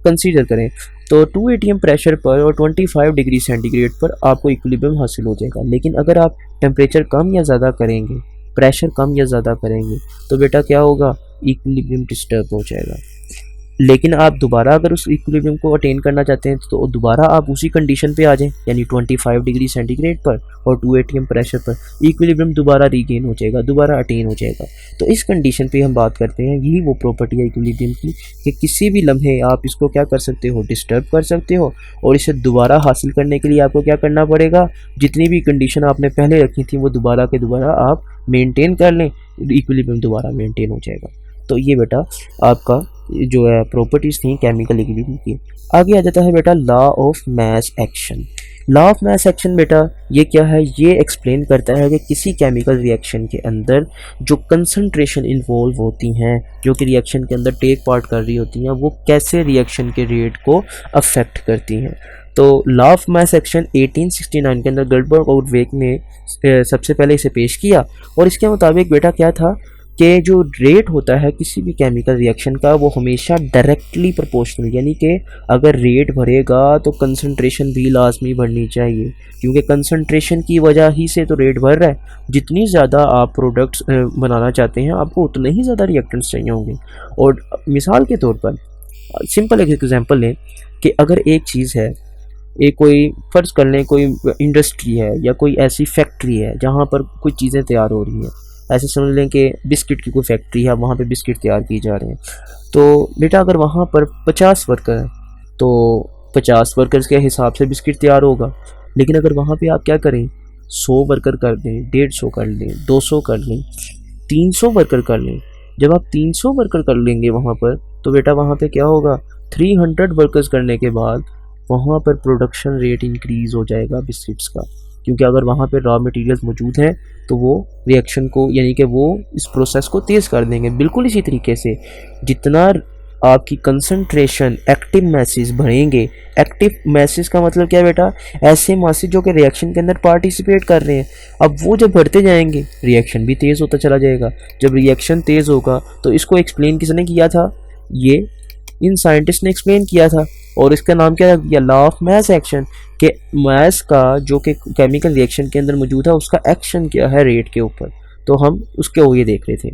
कंसीडर करें तो 2 atm प्रेशर पर और 25 डिग्री सेंटीग्रेड पर आपको इक्विलिब्रियम हासिल हो जाएगा। लेकिन अगर आप टेम्परेचर कम या ज़्यादा करेंगे, प्रेशर कम या ज़्यादा करेंगे, तो बेटा क्या होगा, इक्विलिब्रियम डिस्टर्ब हो जाएगा। लेकिन आप दोबारा अगर उस इक्विलिब्रियम को अटेन करना चाहते हैं तो दोबारा आप उसी कंडीशन पे आ जाएं, यानी 25 डिग्री सेंटीग्रेड पर और 2 atm प्रेशर पर इक्विलिब्रियम दोबारा रीगेन हो जाएगा, दोबारा अटेन हो जाएगा। तो इस कंडीशन पे हम बात करते हैं, यही वो प्रॉपर्टी है इक्विलिब्रियम की कि किसी भी लम्हे आप इसको क्या कर सकते हो, डिस्टर्ब कर सकते हो, और इसे दोबारा हासिल करने के लिए आपको क्या करना पड़ेगा, जितनी भी कंडीशन आपने पहले रखी थी वो दोबारा के दोबारा आप मेनटेन कर लें, इक्विलिब्रियम दोबारा मेनटेन हो जाएगा। तो ये बेटा आपका जो है प्रॉपर्टीज़ थी केमिकल इक्विलिब्रियम की। आगे आ जाता है बेटा law of mass action. Law of mass action बेटा ये क्या है, ये एक्सप्लेन करता है कि किसी केमिकल रिएक्शन के अंदर जो कंसंट्रेशन इन्वॉल्व होती हैं, जो कि रिएक्शन के अंदर टेक पार्ट कर रही होती हैं, वो कैसे रिएक्शन के रेट को अफेक्ट करती हैं। तो लॉ ऑफ मास एक्शन 1869 के अंदर गल्डबर्ग और वेक ने सबसे पहले इसे पेश किया, और इसके मुताबिक बेटा क्या था कि जो रेट होता है किसी भी केमिकल रिएक्शन का वो हमेशा डायरेक्टली प्रोपोर्शनल, यानी कि अगर रेट बढ़ेगा तो कंसंट्रेशन भी लाजमी बढ़नी चाहिए, क्योंकि कंसंट्रेशन की वजह ही से तो रेट बढ़ रहा है। जितनी ज़्यादा आप प्रोडक्ट्स बनाना चाहते हैं आपको उतने ही ज़्यादा रिएक्टेंट्स चाहिए होंगे। और मिसाल के तौर पर सिंपल एक एग्जांपल लें कि अगर एक चीज़ है, एक कोई फ़र्ज़ कर लें कोई इंडस्ट्री है या कोई ऐसी फैक्ट्री है जहाँ पर कुछ चीज़ें तैयार हो रही हैं, ऐसे समझ लें कि बिस्किट की कोई फैक्ट्री है, वहाँ पे बिस्किट तैयार किए जा रहे हैं। तो बेटा अगर वहाँ पर 50 वर्कर हैं तो 50 वर्कर्स के हिसाब से बिस्किट तैयार होगा। लेकिन अगर वहाँ पे आप क्या करें, 100 वर्कर कर दें, 150 कर लें, 200 कर लें, 300 वर्कर कर लें, जब आप 300 वर्कर कर लेंगे वहाँ पर, तो बेटा वहाँ पे क्या होगा, 300 वर्कर्स करने के बाद वहाँ पर प्रोडक्शन रेट इंक्रीज़ हो जाएगा बिस्किट्स का, क्योंकि अगर वहाँ पे रॉ मटेरियल्स मौजूद हैं तो वो रिएक्शन को, यानी कि वो इस प्रोसेस को तेज़ कर देंगे। बिल्कुल इसी तरीके से जितना आपकी कंसंट्रेशन एक्टिव मैसेज बढ़ेंगे, एक्टिव मैसेज का मतलब क्या बेटा, ऐसे मैसेज जो कि रिएक्शन के अंदर पार्टिसिपेट कर रहे हैं, अब वो जब बढ़ते जाएंगे रिएक्शन भी तेज़ होता चला जाएगा। जब रिएक्शन तेज़ होगा तो इसको एक्सप्लेन किसने किया था, ये इन साइंटिस्ट ने एक्सप्लेन किया था, और इसका नाम क्या रख दिया, लॉ ऑफ मास एक्शन, कि मास का जो कि केमिकल रिएक्शन के अंदर मौजूद है उसका एक्शन क्या है रेट के ऊपर। तो हम उसके वो ये देख रहे थे।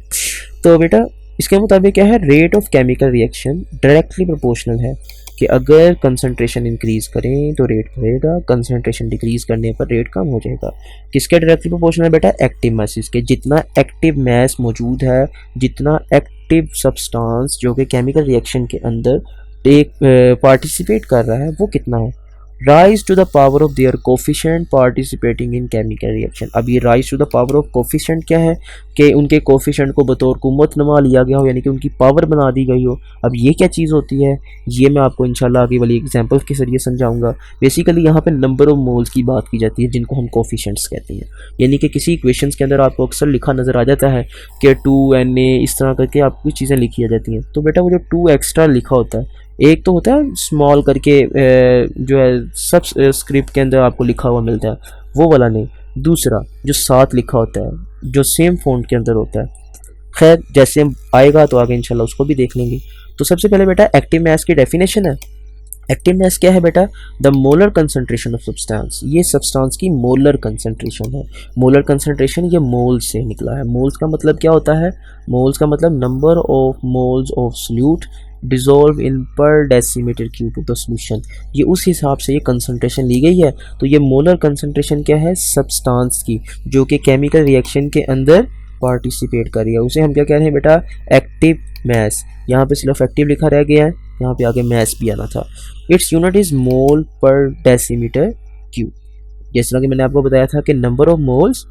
तो बेटा इसके मुताबिक क्या है, rate of chemical reaction directly proportional है, कि अगर कंसंट्रेशन इंक्रीज़ करें तो रेट बढ़ेगा, कंसंट्रेशन डिक्रीज़ करने पर रेट कम हो जाएगा। किसके डायरेक्टली प्रोपोर्शनल बेटा, एक्टिव मैसेज के। जितना एक्टिव मैस मौजूद है, जितना एक्टिव सब्सटेंस जो कि केमिकल रिएक्शन के अंदर पार्टिसिपेट कर रहा है वो कितना है, raise to the power of their coefficient participating in chemical reaction. अब ये raise to the power of coefficient क्या है, कि उनके कोफिशिएंट को बतौर कुव्वत नमा लिया गया हो, यानी कि उनकी पावर बना दी गई हो। अब ये क्या चीज़ होती है, ये मैं आपको इंशाल्लाह आगे वाली एग्जांपल के जरिए समझाऊंगा। बेसिकली यहाँ पे नंबर ऑफ मोल्स की बात की जाती है, जिनको हम कोफिशिएंट्स कहते हैं। यानी कि किसी इक्वेशंस के अंदर आपको अक्सर लिखा नज़र आ जाता है कि 2Na, इस तरह करके आपको कुछ चीज़ें लिखी आ जाती हैं। तो बेटा वो जो 2 एक्स्ट्रा लिखा होता है, एक तो होता है स्मॉल करके जो है सब स्क्रिप्ट के अंदर आपको लिखा हुआ मिलता है, वो वाला नहीं। दूसरा जो 7 लिखा होता है जो सेम फ़ॉन्ट के अंदर होता है। खैर जैसे आएगा तो आगे इंशाल्लाह उसको भी देख लेंगे। तो सबसे पहले बेटा एक्टिव मास की डेफिनेशन है। एक्टिव मास क्या है बेटा, the molar concentration of substance. ये सब्सटेंस की मोलर कंसंट्रेशन है। मोलर कंसंट्रेशन ये मोल से निकला है। मोल्स का मतलब क्या होता है, मोल्स का मतलब number of moles of solute dissolve in per decimetre cube of the solution. ये उस हिसाब से ये कंसंट्रेशन ली गई है। तो ये मोलर कंसंट्रेशन क्या है, सब्सटेंस की, जो कि केमिकल रिएक्शन के अंदर पार्टिसिपेट कर रही है, उसे हम क्या कह रहे हैं बेटा, एक्टिव मास। यहाँ पे सिर्फ एक्टिव लिखा रह गया है, यहाँ पे आगे मास भी आना था। इट्स यूनिट इज मोल पर डेसीमीटर क्यूब। जिस तरह कि मैंने आपको बताया था कि number of moles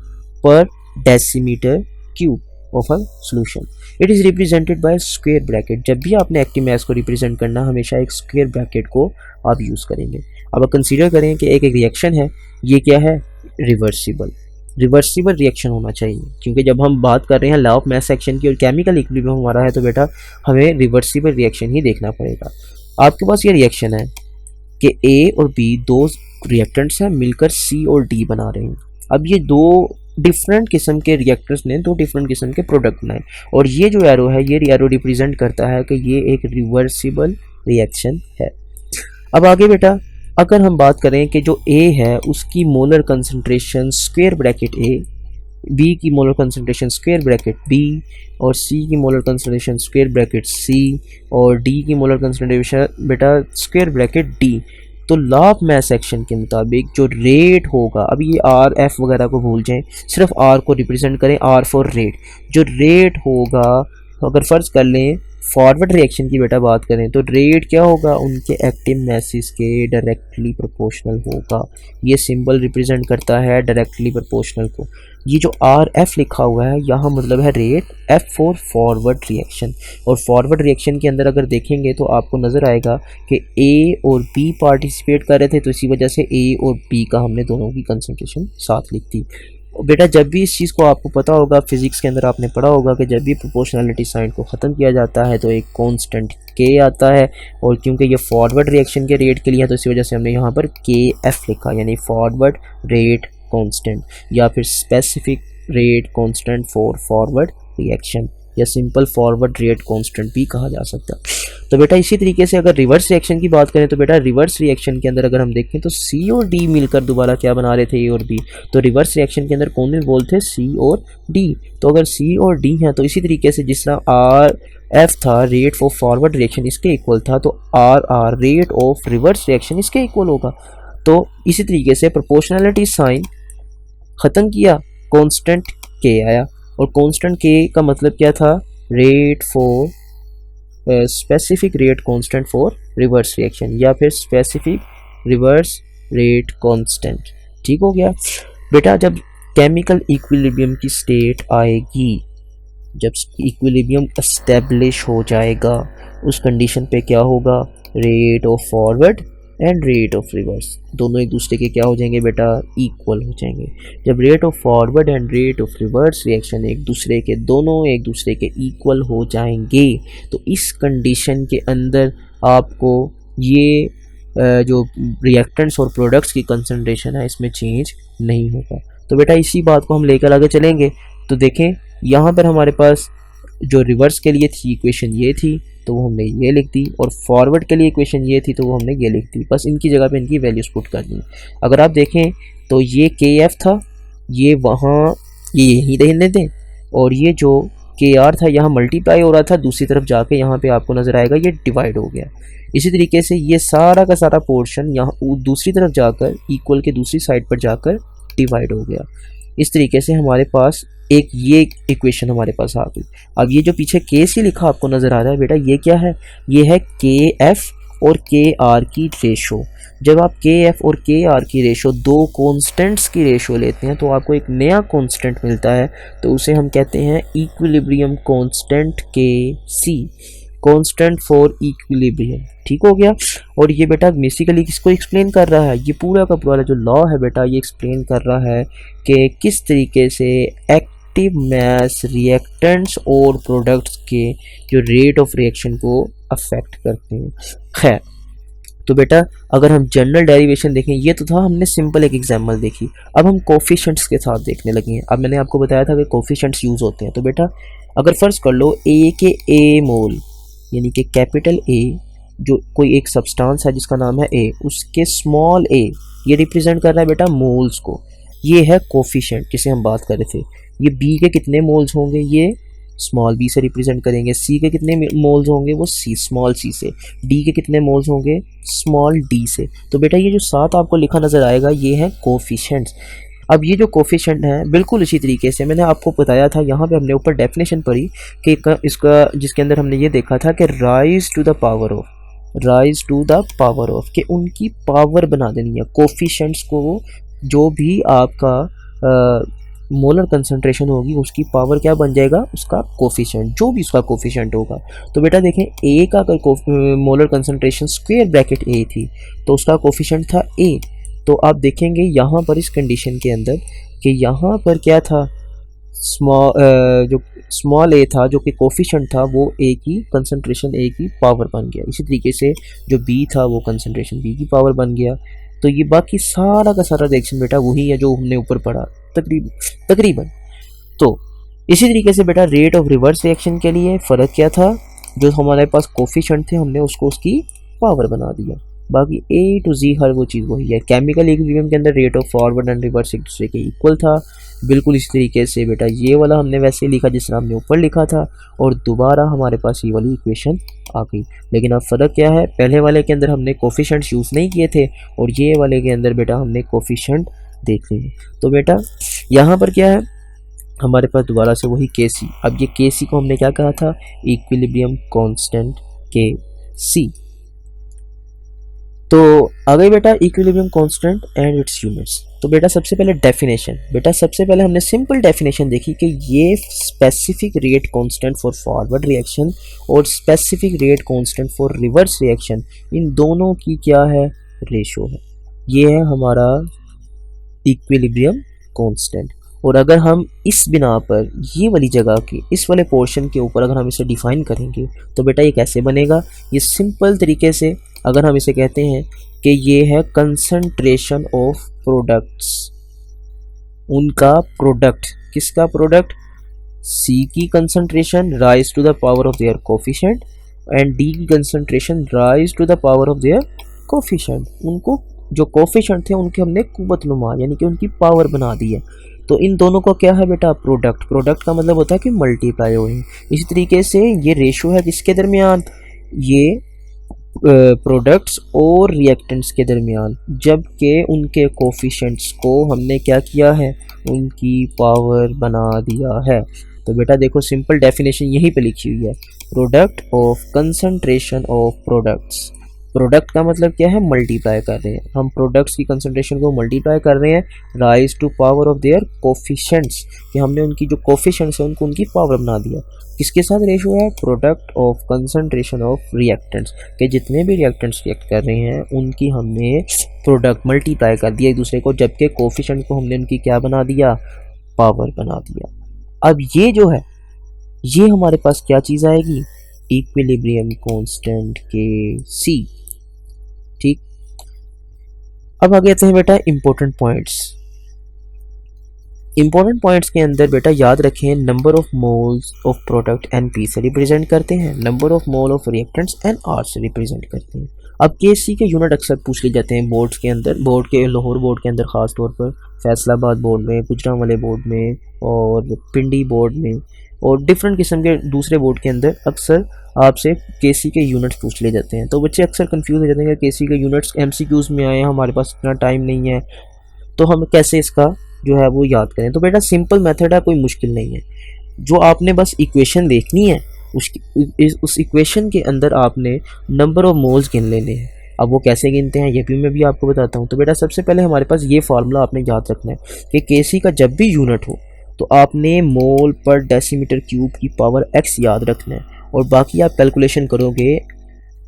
per decimetre cube, of a solution. It is represented by square bracket. जब भी आपने एक्टिव मास को रिप्रेजेंट करना, हमेशा एक स्क्वायर ब्रैकेट को आप यूज़ करेंगे। अब कंसीडर करें कि एक रिएक्शन है, ये क्या है, रिवर्सिबल रिएक्शन होना चाहिए, क्योंकि जब हम बात कर रहे हैं लॉ ऑफ मास एक्शन की और केमिकल इक्विलिब्रियम हमारा है, तो बेटा हमें रिवर्सिबल रिएक्शन ही देखना पड़ेगा। आपके पास ये रिएक्शन है कि ए और बी दो रिएक्टेंट्स हैं, मिलकर सी और डी बना रहे हैं। अब ये दो डिफरेंट किस्म के रिएक्टर्स ने दो डिफरेंट किस्म के प्रोडक्ट बनाए, और ये जो एरो है, ये एरो रिप्रेजेंट करता है कि ये एक रिवर्सिबल रिएक्शन है। अब आगे बेटा अगर हम बात करें कि जो ए है उसकी molar concentration square bracket A, B की molar concentration square bracket B, और सी की molar concentration square bracket C, और डी की मोलर कंसंट्रेशन बेटा स्क्वायर ब्रैकेट डी, तो लॉ ऑफ मास एक्शन के मुताबिक जो रेट होगा, अभी ये आर एफ वगैरह को भूल जाएं, सिर्फ आर को रिप्रेजेंट करें, आर फॉर रेट, जो रेट होगा, अगर फ़र्ज़ कर लें फॉरवर्ड रिएक्शन की बेटा बात करें, तो रेट क्या होगा, उनके एक्टिव मैसेज के डायरेक्टली प्रोपोर्शनल होगा। ये सिंबल रिप्रेजेंट करता है डायरेक्टली प्रोपोर्शनल को। ये जो आर एफ लिखा हुआ है यहाँ मतलब है rate, F for forward reaction. और फॉरवर्ड रिएक्शन के अंदर अगर देखेंगे तो आपको नज़र आएगा कि ए और बी पार्टिसिपेट कर रहे थे, तो इसी वजह से ए और बी का हमने दोनों की कंसंट्रेशन साथ लिख दी। बेटा जब भी इस चीज़ को आपको पता होगा, फिजिक्स के अंदर आपने पढ़ा होगा कि जब भी प्रोपोर्शनैलिटी साइन को ख़त्म किया जाता है तो एक कांस्टेंट के आता है, और क्योंकि ये फॉरवर्ड रिएक्शन के रेट के लिए है, तो इसी वजह से हमने यहाँ पर के एफ लिखा, यानी फॉरवर्ड रेट कांस्टेंट, या फिर specific rate constant for forward reaction, या सिंपल फॉरवर्ड रेट कांस्टेंट भी कहा जा सकता है। तो बेटा इसी तरीके से अगर रिवर्स रिएक्शन की बात करें, तो बेटा रिवर्स रिएक्शन के अंदर अगर हम देखें तो सी और डी मिलकर दोबारा क्या बना रहे थे, ए और बी। तो रिवर्स रिएक्शन के अंदर कौन इन्वॉल्व थे, सी और डी। तो अगर सी और डी हैं, तो इसी तरीके से जिस तरह आर एफ था रेट फॉर फॉरवर्ड रिएक्शन इसके इक्वल था, तो R R rate of reverse reaction इसके इक्वल होगा। तो इसी तरीके से प्रोपोर्शनैलिटी साइन ख़त्म किया, कॉन्स्टेंट के आया, और कॉन्स्टेंट के का मतलब क्या था, rate for specific rate constant for reverse reaction, या फिर स्पेसिफिक रिवर्स रेट कांस्टेंट। ठीक हो गया बेटा। जब केमिकल इक्विलिब्रियम की स्टेट आएगी, जब इक्विलिब्रियम एस्टेब्लिश हो जाएगा, उस कंडीशन पे क्या होगा, rate of forward and rate of reverse दोनों एक दूसरे के क्या हो जाएंगे बेटा, इक्वल हो जाएंगे। जब rate of forward and rate of reverse reaction एक दूसरे के दोनों एक दूसरे के इक्वल हो जाएंगे, तो इस कंडीशन के अंदर आपको ये जो रिएक्टेंट्स और प्रोडक्ट्स की कंसंट्रेशन है इसमें चेंज नहीं होगा। तो बेटा इसी बात को हम लेकर आगे चलेंगे। तो देखें यहाँ पर हमारे पास जो रिवर्स के लिए थी इक्वेशन ये थी, तो वो हमने ये लिख दी, और फॉरवर्ड के लिए इक्वेशन ये थी, तो वो हमने ये लिख दी। बस इनकी जगह पे इनकी वैल्यूज पुट कर दी। अगर आप देखें तो ये के एफ था, ये वहाँ ये यहीं रहने दें, और ये जो के आर था यहाँ मल्टीप्लाई हो रहा था, दूसरी तरफ जाके यहाँ पे आपको नज़र आएगा ये डिवाइड हो गया। इसी तरीके से ये सारा का सारा पोर्शन यहाँ दूसरी तरफ जाकर इक्वल के दूसरी साइड पर जाकर डिवाइड हो गया। इस तरीके से हमारे पास एक ये इक्वेशन हमारे पास आ गई। अब ये जो पीछे के सी लिखा आपको नज़र आ रहा है बेटा, ये क्या है, ये है के एफ और के आर की रेशो। जब आप के एफ और के आर की रेशो दो कॉन्स्टेंट्स की रेशो लेते हैं तो आपको एक नया कॉन्स्टेंट मिलता है, तो उसे हम कहते हैं इक्विलिब्रियम कॉन्स्टेंट के सी, कॉन्स्टेंट फॉर इक्विलिब्रियम। ठीक हो गया। और ये बेटा बेसिकली किसको एक्सप्लेन कर रहा है, ये पूरा का पूरा जो लॉ है बेटा ये एक्सप्लेन कर रहा है कि किस तरीके से एक्टिव मास रिएक्टेंट्स और प्रोडक्ट्स के जो रेट ऑफ रिएक्शन को अफेक्ट करते हैं। खैर तो बेटा अगर हम जनरल डेरिवेशन देखें, ये तो था हमने सिंपल एक एग्जाम्पल देखी, अब हम कोफिशिएंट्स के साथ देखने लगे हैं। अब मैंने आपको बताया था कि कोफिशिएंट्स यूज़ होते हैं। तो बेटा अगर फ़र्ज़ कर लो ए के ए मोल, यानी कि कैपिटल ए जो कोई एक सब्सटेंस है जिसका नाम है ए, उसके स्मॉल ए ये रिप्रेजेंट कर रहा है बेटा मोल्स को। ये है कोफिशिएंट जिसे हम बात कर रहे थे। ये बी के कितने मोल्स होंगे, ये स्मॉल बी से रिप्रेजेंट करेंगे। सी के कितने मोल्स होंगे, वो सी स्मॉल सी से। डी के कितने मोल्स होंगे, स्मॉल डी से। तो बेटा ये जो साथ आपको लिखा नज़र आएगा ये है कोफिशिएंट्स। अब ये जो कोफिशिएंट है बिल्कुल इसी तरीके से मैंने आपको बताया था, यहाँ पे हमने ऊपर डेफिनेशन पढ़ी कि इसका जिसके अंदर हमने ये देखा था कि raise to the power of कि उनकी पावर बना देनी है कोफिशिएंट्स को। जो भी आपका मोलर कंसंट्रेशन होगी उसकी पावर क्या बन जाएगा, उसका कोफिशिएंट, जो भी उसका कोफिशिएंट होगा। तो बेटा देखें ए का अगर मोलर कंसंट्रेशन स्क्वायर ब्रैकेट ए थी तो उसका कोफिशिएंट था ए। तो आप देखेंगे यहाँ पर इस कंडीशन के अंदर कि यहाँ पर क्या था, जो स्मॉल ए था जो कि कोफिशिएंट था वो ए की कंसंट्रेशन ए की पावर बन गया। इसी तरीके से जो बी था वो कंसंट्रेशन बी की पावर बन गया। तो ये बाकी सारा का सारा रिएक्शन बेटा वही है जो हमने ऊपर पढ़ा तकरीबन। तो इसी तरीके से बेटा रेट ऑफ रिवर्स रिएक्शन के लिए फ़र्क क्या था, जो हमारे पास कोफिशिएंट थे हमने उसको उसकी पावर बना दिया। बाकी ए टू जी हर वो चीज़ वही है। केमिकल इक्विलिब्रियम के अंदर rate of forward and reverse एक दूसरे के इक्वल था। बिल्कुल इसी तरीके से बेटा ये वाला हमने वैसे लिखा जिस तरह हमने ऊपर लिखा था, और दोबारा हमारे पास ये वाली इक्वेशन आ गई। लेकिन अब फ़र्क क्या है, पहले वाले के अंदर हमने कोफिशिएंट्स यूज़ नहीं किए थे और ये वाले के अंदर बेटा हमने कोफिशिएंट देख लिए। तो बेटा यहाँ पर क्या है, हमारे पास दोबारा से वही के सी। अब ये के सी को हमने क्या कहा था, इक्विलिब्रियम कांस्टेंट के सी। तो आ गई बेटा equilibrium constant and it's units. तो बेटा सबसे पहले डेफिनेशन, बेटा सबसे पहले हमने सिंपल डेफिनेशन देखी कि ये specific rate constant for forward reaction और specific rate constant for reverse reaction, इन दोनों की क्या है, रेशो है। ये है हमारा इक्विलिब्रियम कांस्टेंट। और अगर हम इस बिना पर ये वाली जगह की इस वाले पोर्शन के ऊपर अगर हम इसे डिफाइन करेंगे तो बेटा ये कैसे बनेगा, ये सिंपल तरीके से अगर हम इसे कहते हैं कि ये है कंसंट्रेशन ऑफ प्रोडक्ट्स, उनका प्रोडक्ट, किसका प्रोडक्ट, सी की concentration raise to the power of their coefficient and D की concentration raise to the power of their coefficient. उनको जो कोफिशिएंट थे उनके हमने कुव्वतनुमा यानी कि उनकी पावर बना दी है। तो इन दोनों को क्या है बेटा, प्रोडक्ट। प्रोडक्ट का मतलब होता है कि मल्टीप्लाई हुए। इसी तरीके से ये रेशो है किसके दरमियान, ये प्रोडक्ट्स और रिएक्टेंट्स के दरमियान, जबकि उनके कोफिशिएंट्स को हमने क्या किया है, उनकी पावर बना दिया है। तो बेटा देखो सिंपल डेफिनेशन यहीं पे लिखी हुई है, product of concentration of products. Product का मतलब क्या है, मल्टीप्लाई कर रहे हैं हम, प्रोडक्ट्स की कंसंट्रेशन को मल्टीप्लाई कर रहे हैं raise to power of their coefficients, कि हमने उनकी जो कोफिशिएंट्स है उनको उनकी पावर बना दिया। किसके साथ रेशो है, product of concentration of reactants, के जितने भी रिएक्टेंट्स रिएक्ट कर रहे हैं उनकी हमने प्रोडक्ट मल्टीप्लाई कर दिया एक दूसरे को, जबकि कोफिशिएंट को हमने उनकी क्या बना दिया, पावर बना दिया। अब ये जो है ये हमारे पास क्या चीज़ आएगी, इक्विलिब्रियम कांस्टेंट के सी। ठीक, अब आगे आते हैं बेटा इंपॉर्टेंट पॉइंट्स। इंपॉर्टेंट पॉइंट्स के अंदर बेटा याद रखें, number of moles of product N P से रिप्रेजेंट करते हैं, number of mole of reactants N R से रिप्रेजेंट करते हैं। अब के सी के यूनिट अक्सर पूछ लिए जाते हैं बोर्ड्स के अंदर, बोर्ड के लाहौर बोर्ड के अंदर ख़ास तौर पर, फैसलाबाद बोर्ड में, गुजरांवाले बोर्ड में और पिंडी बोर्ड में और डिफरेंट किस्म के दूसरे बोर्ड के अंदर अक्सर आपसे के सी के यूनिट्स पूछ लिए जाते हैं। तो बच्चे अक्सर कंफ्यूज हो जाते हैं कि के सी के यूनिट्स MCQs में आए, हमारे पास इतना टाइम नहीं है तो हम कैसे इसका जो है वो याद करें। तो बेटा सिंपल मेथड है, कोई मुश्किल नहीं है। जो आपने बस इक्वेशन देखनी है, उस इक्वेशन के अंदर आपने नंबर ऑफ मोल्स गिन लेने हैं। अब वो कैसे गिनते हैं ये भी मैं भी आपको बताता हूँ। तो बेटा सबसे पहले हमारे पास ये फार्मूला आपने याद रखना है कि केसी का जब भी यूनिट हो तो आपने मोल पर डेसीमीटर क्यूब की पावर x याद रखना है, और बाकी आप कैलकुलेशन करोगे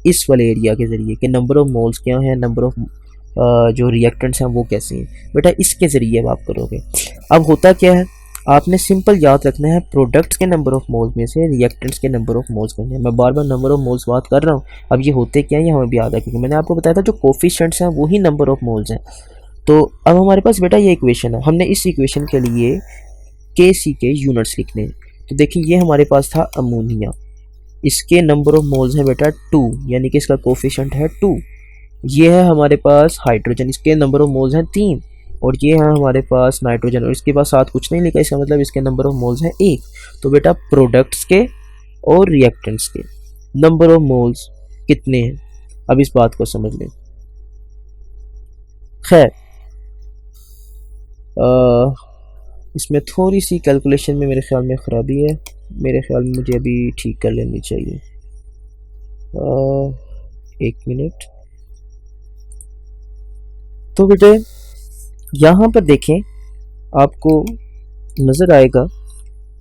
इस वाले एरिया के ज़रिए कि नंबर ऑफ मोल्स क्या हैं, नंबर ऑफ जो रिएक्टेंट्स हैं वो कैसे हैं, बेटा इसके ज़रिए आप करोगे। अब होता क्या है, आपने सिंपल याद रखना है प्रोडक्ट्स के नंबर ऑफ मोल्स में से रिएक्टेंट्स के नंबर ऑफ मोल्स करने हैं। मैं बार बार नंबर ऑफ मोल्स बात कर रहा हूँ, अब ये होते क्या हैं हमें भी याद रखेंगे। मैंने आपको बताया था जो कोफिशिएंट्स हैं वही नंबर ऑफ मोल्स हैं। तो अब हमारे पास बेटा ये इक्वेशन है, हमने इस इक्वेशन के लिए के सी के यूनिट्स लिखने हैं। तो देखिए ये हमारे पास था अमोनिया, इसके नंबर ऑफ मोल्स हैं बेटा 2, यानी कि इसका कोफिशिएंट है 2। ये है हमारे पास हाइड्रोजन, इसके नंबर ऑफ मोल्स हैं 3, और ये है हमारे पास नाइट्रोजन, और इसके पास साथ कुछ नहीं लिखा, इसका मतलब इसके नंबर ऑफ मोल्स हैं 1। तो बेटा प्रोडक्ट्स के और रिएक्टेंट्स के नंबर ऑफ मोल्स कितने हैं, अब इस बात को समझ लें। खैर इसमें थोड़ी सी कैलकुलेशन में मेरे ख्याल में ख़राबी है, मेरे ख्याल में मुझे अभी ठीक कर लेनी चाहिए। एक मिनट। तो बेटे यहाँ पर देखें, आपको नज़र आएगा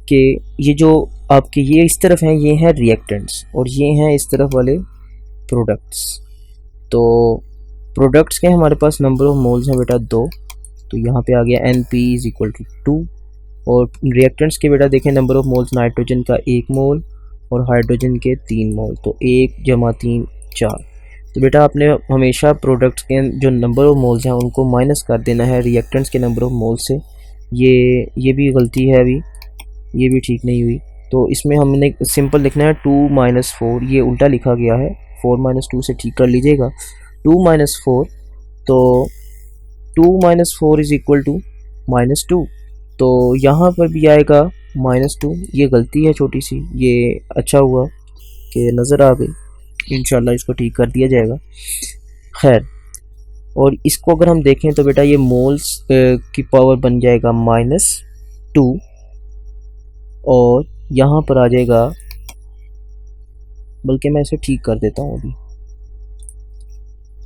कि ये जो आपके ये इस तरफ हैं ये हैं रिएक्टेंट्स और ये हैं इस तरफ वाले प्रोडक्ट्स। तो प्रोडक्ट्स के हमारे पास नंबर ऑफ मोल्स हैं बेटा 2, तो यहाँ पे आ गया NP इज इक्वल टू 2। और रिएक्टेंट्स के बेटा देखें नंबर ऑफ मोल्स, नाइट्रोजन का 1 मोल और हाइड्रोजन के 3 मोल, तो 1 + 3 4। तो बेटा आपने हमेशा प्रोडक्ट्स के जो नंबर ऑफ मोल्स हैं उनको माइनस कर देना है रिएक्टेंट्स के नंबर ऑफ मोल से। ये भी गलती है, अभी ये भी ठीक नहीं हुई। तो इसमें हमने सिंपल लिखना है 2 - 4, ये उल्टा लिखा गया है, 4 - 2 से ठीक कर लीजिएगा। 2 - 4, तो 2 - 4 इज इक्वल टू -2, तो यहाँ पर भी आएगा -2। ये गलती है छोटी सी, ये अच्छा हुआ कि नज़र आ गई, इंशाल्लाह इसको ठीक कर दिया जाएगा। खैर, और इसको अगर हम देखें तो बेटा ये मोल्स की पावर बन जाएगा -2 और यहाँ पर आ जाएगा, बल्कि मैं इसे ठीक कर देता हूँ अभी।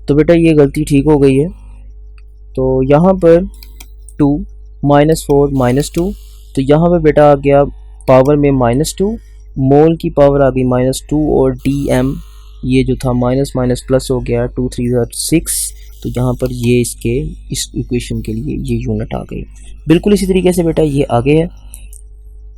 तो बेटा ये गलती ठीक हो गई है। तो यहाँ पर 2 - 4 -2, तो यहाँ पर बेटा आ गया पावर में -2, मोल की पावर आ गई -2 और dm ये जो था माइनस माइनस प्लस हो गया, 2 3 6। तो यहाँ पर ये इसके इस इक्वेशन के लिए ये यूनिट आ गई। बिल्कुल इसी तरीके से बेटा ये आगे है।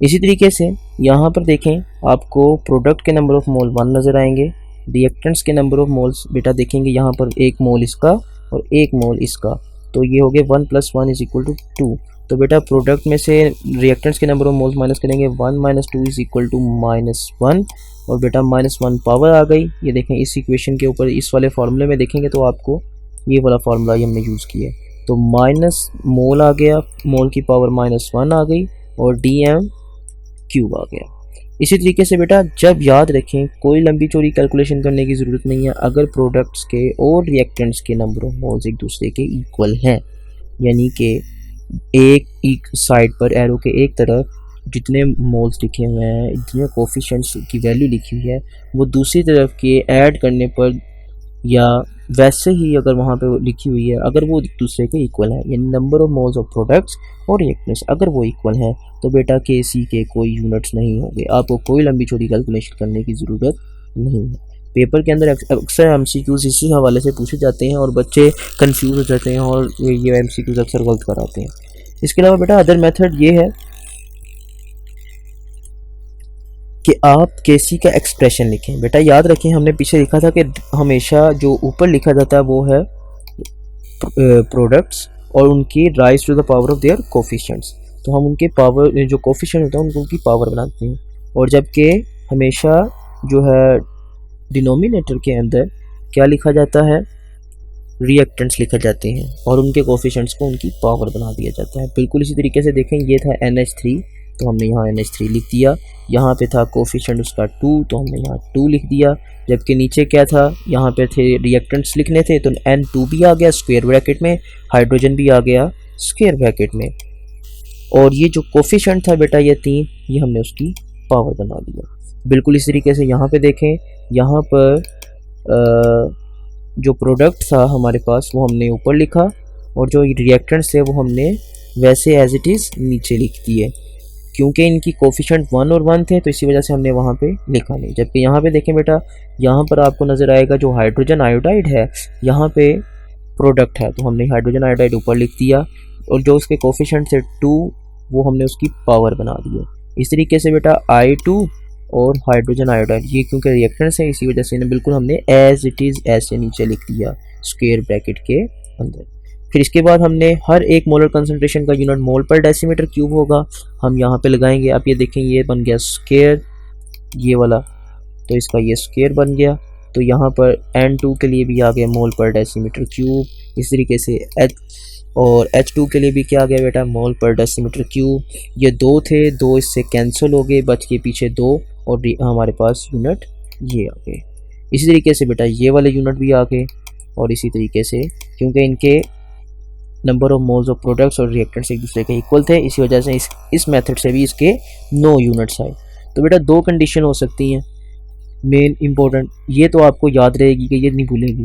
इसी तरीके से यहाँ पर देखें आपको प्रोडक्ट के नंबर ऑफ मोल 1 नज़र आएंगे, रिएक्टेंट्स के नंबर ऑफ मोल्स बेटा देखेंगे यहाँ पर 1 मोल इसका और 1 मोल इसका, तो ये हो गया 1 + 1 इज इक्वल टू 2। तो बेटा प्रोडक्ट में से रिएक्टेंट्स के नंबर ऑफ मोल्स माइनस करेंगे, 1 - 2 इज इक्वल टू -1 और बेटा -1 पावर आ गई। ये देखें इस इक्वेशन के ऊपर इस वाले फार्मूले में देखेंगे तो आपको ये वाला फार्मूला ही हमने यूज़ किया है। तो माइनस मोल आ गया, मोल की पावर -1 आ गई और dm क्यूब आ गया। इसी तरीके से बेटा जब याद रखें कोई लंबी चौड़ी कैलकुलेशन करने की ज़रूरत नहीं है अगर प्रोडक्ट्स के और रिएक्टेंट्स के नंबर ऑफ मोल्स एक दूसरे के इक्वल हैं, यानी कि एक साइड पर एरो के एक तरफ जितने मोल्स लिखे हुए हैं, जितने कोफिशिएंट्स की वैल्यू लिखी हुई है, वो दूसरी तरफ के ऐड करने पर या वैसे ही अगर वहाँ पे लिखी हुई है अगर वो एक दूसरे के इक्वल है, यानी number of moles of products और रिएक्टेंट्स अगर वो इक्वल हैं, तो बेटा KC के कोई यूनिट्स नहीं होंगे। आपको कोई लंबी चौड़ी कैलकुलेशन करने की ज़रूरत नहीं है। पेपर के अंदर अक्सर MCQs इसी हवाले से पूछे जाते हैं और बच्चे कंफ्यूज हो जाते हैं और ये MCQs अक्सर गलत कराते हैं। इसके अलावा बेटा अदर मेथड ये है कि आप KC का एक्सप्रेशन लिखें। बेटा याद रखें हमने पीछे लिखा था कि हमेशा जो ऊपर लिखा जाता है वो है प्रोडक्ट्स और उनकी raise to the power of their coefficients, तो हम उनके पावर जो कोफिशिएंट होता है उनको उनकी पावर बनाते हैं। और जबकि हमेशा जो है डिनोमिनेटर के अंदर क्या लिखा जाता है, रिएक्टेंट्स लिखे जाते हैं और उनके कोफिशिएंट्स को उनकी पावर बना दिया जाता है। बिल्कुल इसी तरीके से देखें ये था NH3, तो हमने यहाँ NH3 लिख दिया, यहाँ पे था कोफिशिएंट उसका 2, तो हमने यहाँ 2 लिख दिया। जबकि नीचे क्या था, यहाँ पे थे रिएक्टेंट्स लिखने थे, तो N2 भी आ गया स्क्वायर ब्रैकेट में, हाइड्रोजन भी आ गया स्क्वायर ब्रैकेट में, और ये जो कोफिशिएंट था बेटा ये 3, ये हमने उसकी पावर बना दिया। बिल्कुल इस तरीके से यहाँ पे देखें, यहाँ पर जो प्रोडक्ट था हमारे पास वो हमने ऊपर लिखा और जो रिएक्टेंट्स थे वो हमने वैसे एज इट इज़ नीचे लिख दिए, क्योंकि इनकी कोफिशिएंट 1 और 1 थे तो इसी वजह से हमने वहाँ पे लिखा नहीं। जबकि यहाँ पे देखें बेटा, यहाँ पर आपको नज़र आएगा जो हाइड्रोजन आयोडाइड है यहाँ पे प्रोडक्ट है, तो हमने हाइड्रोजन आयोडाइड ऊपर लिख दिया और जो उसके कोफिशिएंट थे 2 वो हमने उसकी पावर बना दी। इस तरीके से बेटा I2 और हाइड्रोजन आयोडाइड ये क्योंकि रिएक्टेंट्स है इसी वजह से इन्हें बिल्कुल हमने एज इट इज़ ऐसे नीचे लिख दिया स्क्वायर ब्रैकेट के अंदर। फिर इसके बाद हमने हर एक मोलर कंसंट्रेशन का यूनिट मोल पर डेसीमीटर क्यूब होगा, हम यहाँ पे लगाएंगे। आप ये देखें ये बन गया स्क्वायर ये वाला, तो इसका ये स्क्वायर बन गया। तो यहाँ पर N2 के लिए भी आ गया मोल पर डेसीमीटर क्यूब। इस तरीके से H और H2 के लिए भी क्या आ गया बेटा, मोल पर डेसीमीटर क्यूब। ये 2 थे, 2 इससे कैंसिल हो गए, बच के पीछे 2 और हमारे पास यूनिट ये आ गए। इसी तरीके से बेटा ये वाले यूनिट भी आ गए और इसी तरीके से क्योंकि इनके number of moles of products और रिएक्टेंट्स एक दूसरे के इक्वल थे इसी वजह से इस मेथड से भी इसके 9 यूनिट्स आए। तो बेटा 2 कंडीशन हो सकती हैं मेन इंपॉर्टेंट, ये तो आपको याद रहेगी कि ये नहीं भूलेगी।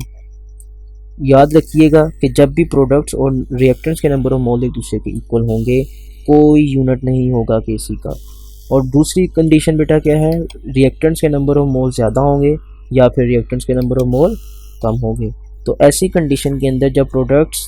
याद रखिएगा कि जब भी प्रोडक्ट्स और रिएक्टेंट्स के नंबर ऑफ मोल एक दूसरे के इक्वल होंगे कोई यूनिट नहीं होगा केसी का। और दूसरी कंडीशन बेटा क्या है, रिएक्टेंट्स के नंबर ऑफ मोल ज़्यादा होंगे या फिर रिएक्टेंट्स के नंबर ऑफ मोल कम होंगे। तो ऐसी कंडीशन के अंदर जब प्रोडक्ट्स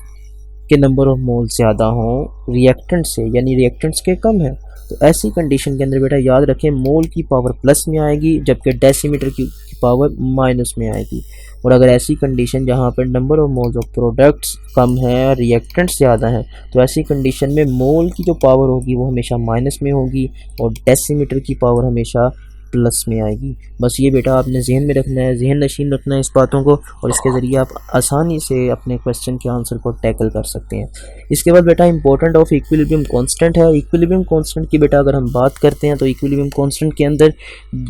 के नंबर ऑफ मोल ज़्यादा हों रिएक्टेंट से, यानी रिएक्टेंट्स के कम है, तो ऐसी कंडीशन के अंदर बेटा याद रखें मोल की पावर प्लस में आएगी जबकि डेसीमीटर की पावर माइनस में आएगी। और अगर ऐसी कंडीशन जहाँ पर number of moles of products कम है रिएक्टेंट्स ज़्यादा हैं, तो ऐसी कंडीशन में मोल की जो पावर होगी वो हमेशा माइनस में होगी और डेसीमीटर की पावर हमेशा प्लस में आएगी। बस ये बेटा आपने जहन में रखना है, जहन नशीन रखना है इस बातों को, और इसके ज़रिए आप आसानी से अपने क्वेश्चन के आंसर को टैकल कर सकते हैं। इसके बाद बेटा इंपॉर्टेंट ऑफ इक्विलिब्रियम कांस्टेंट है। इक्विलिब्रियम कांस्टेंट की बेटा अगर हम बात करते हैं तो इक्विलिब्रियम कांस्टेंट के अंदर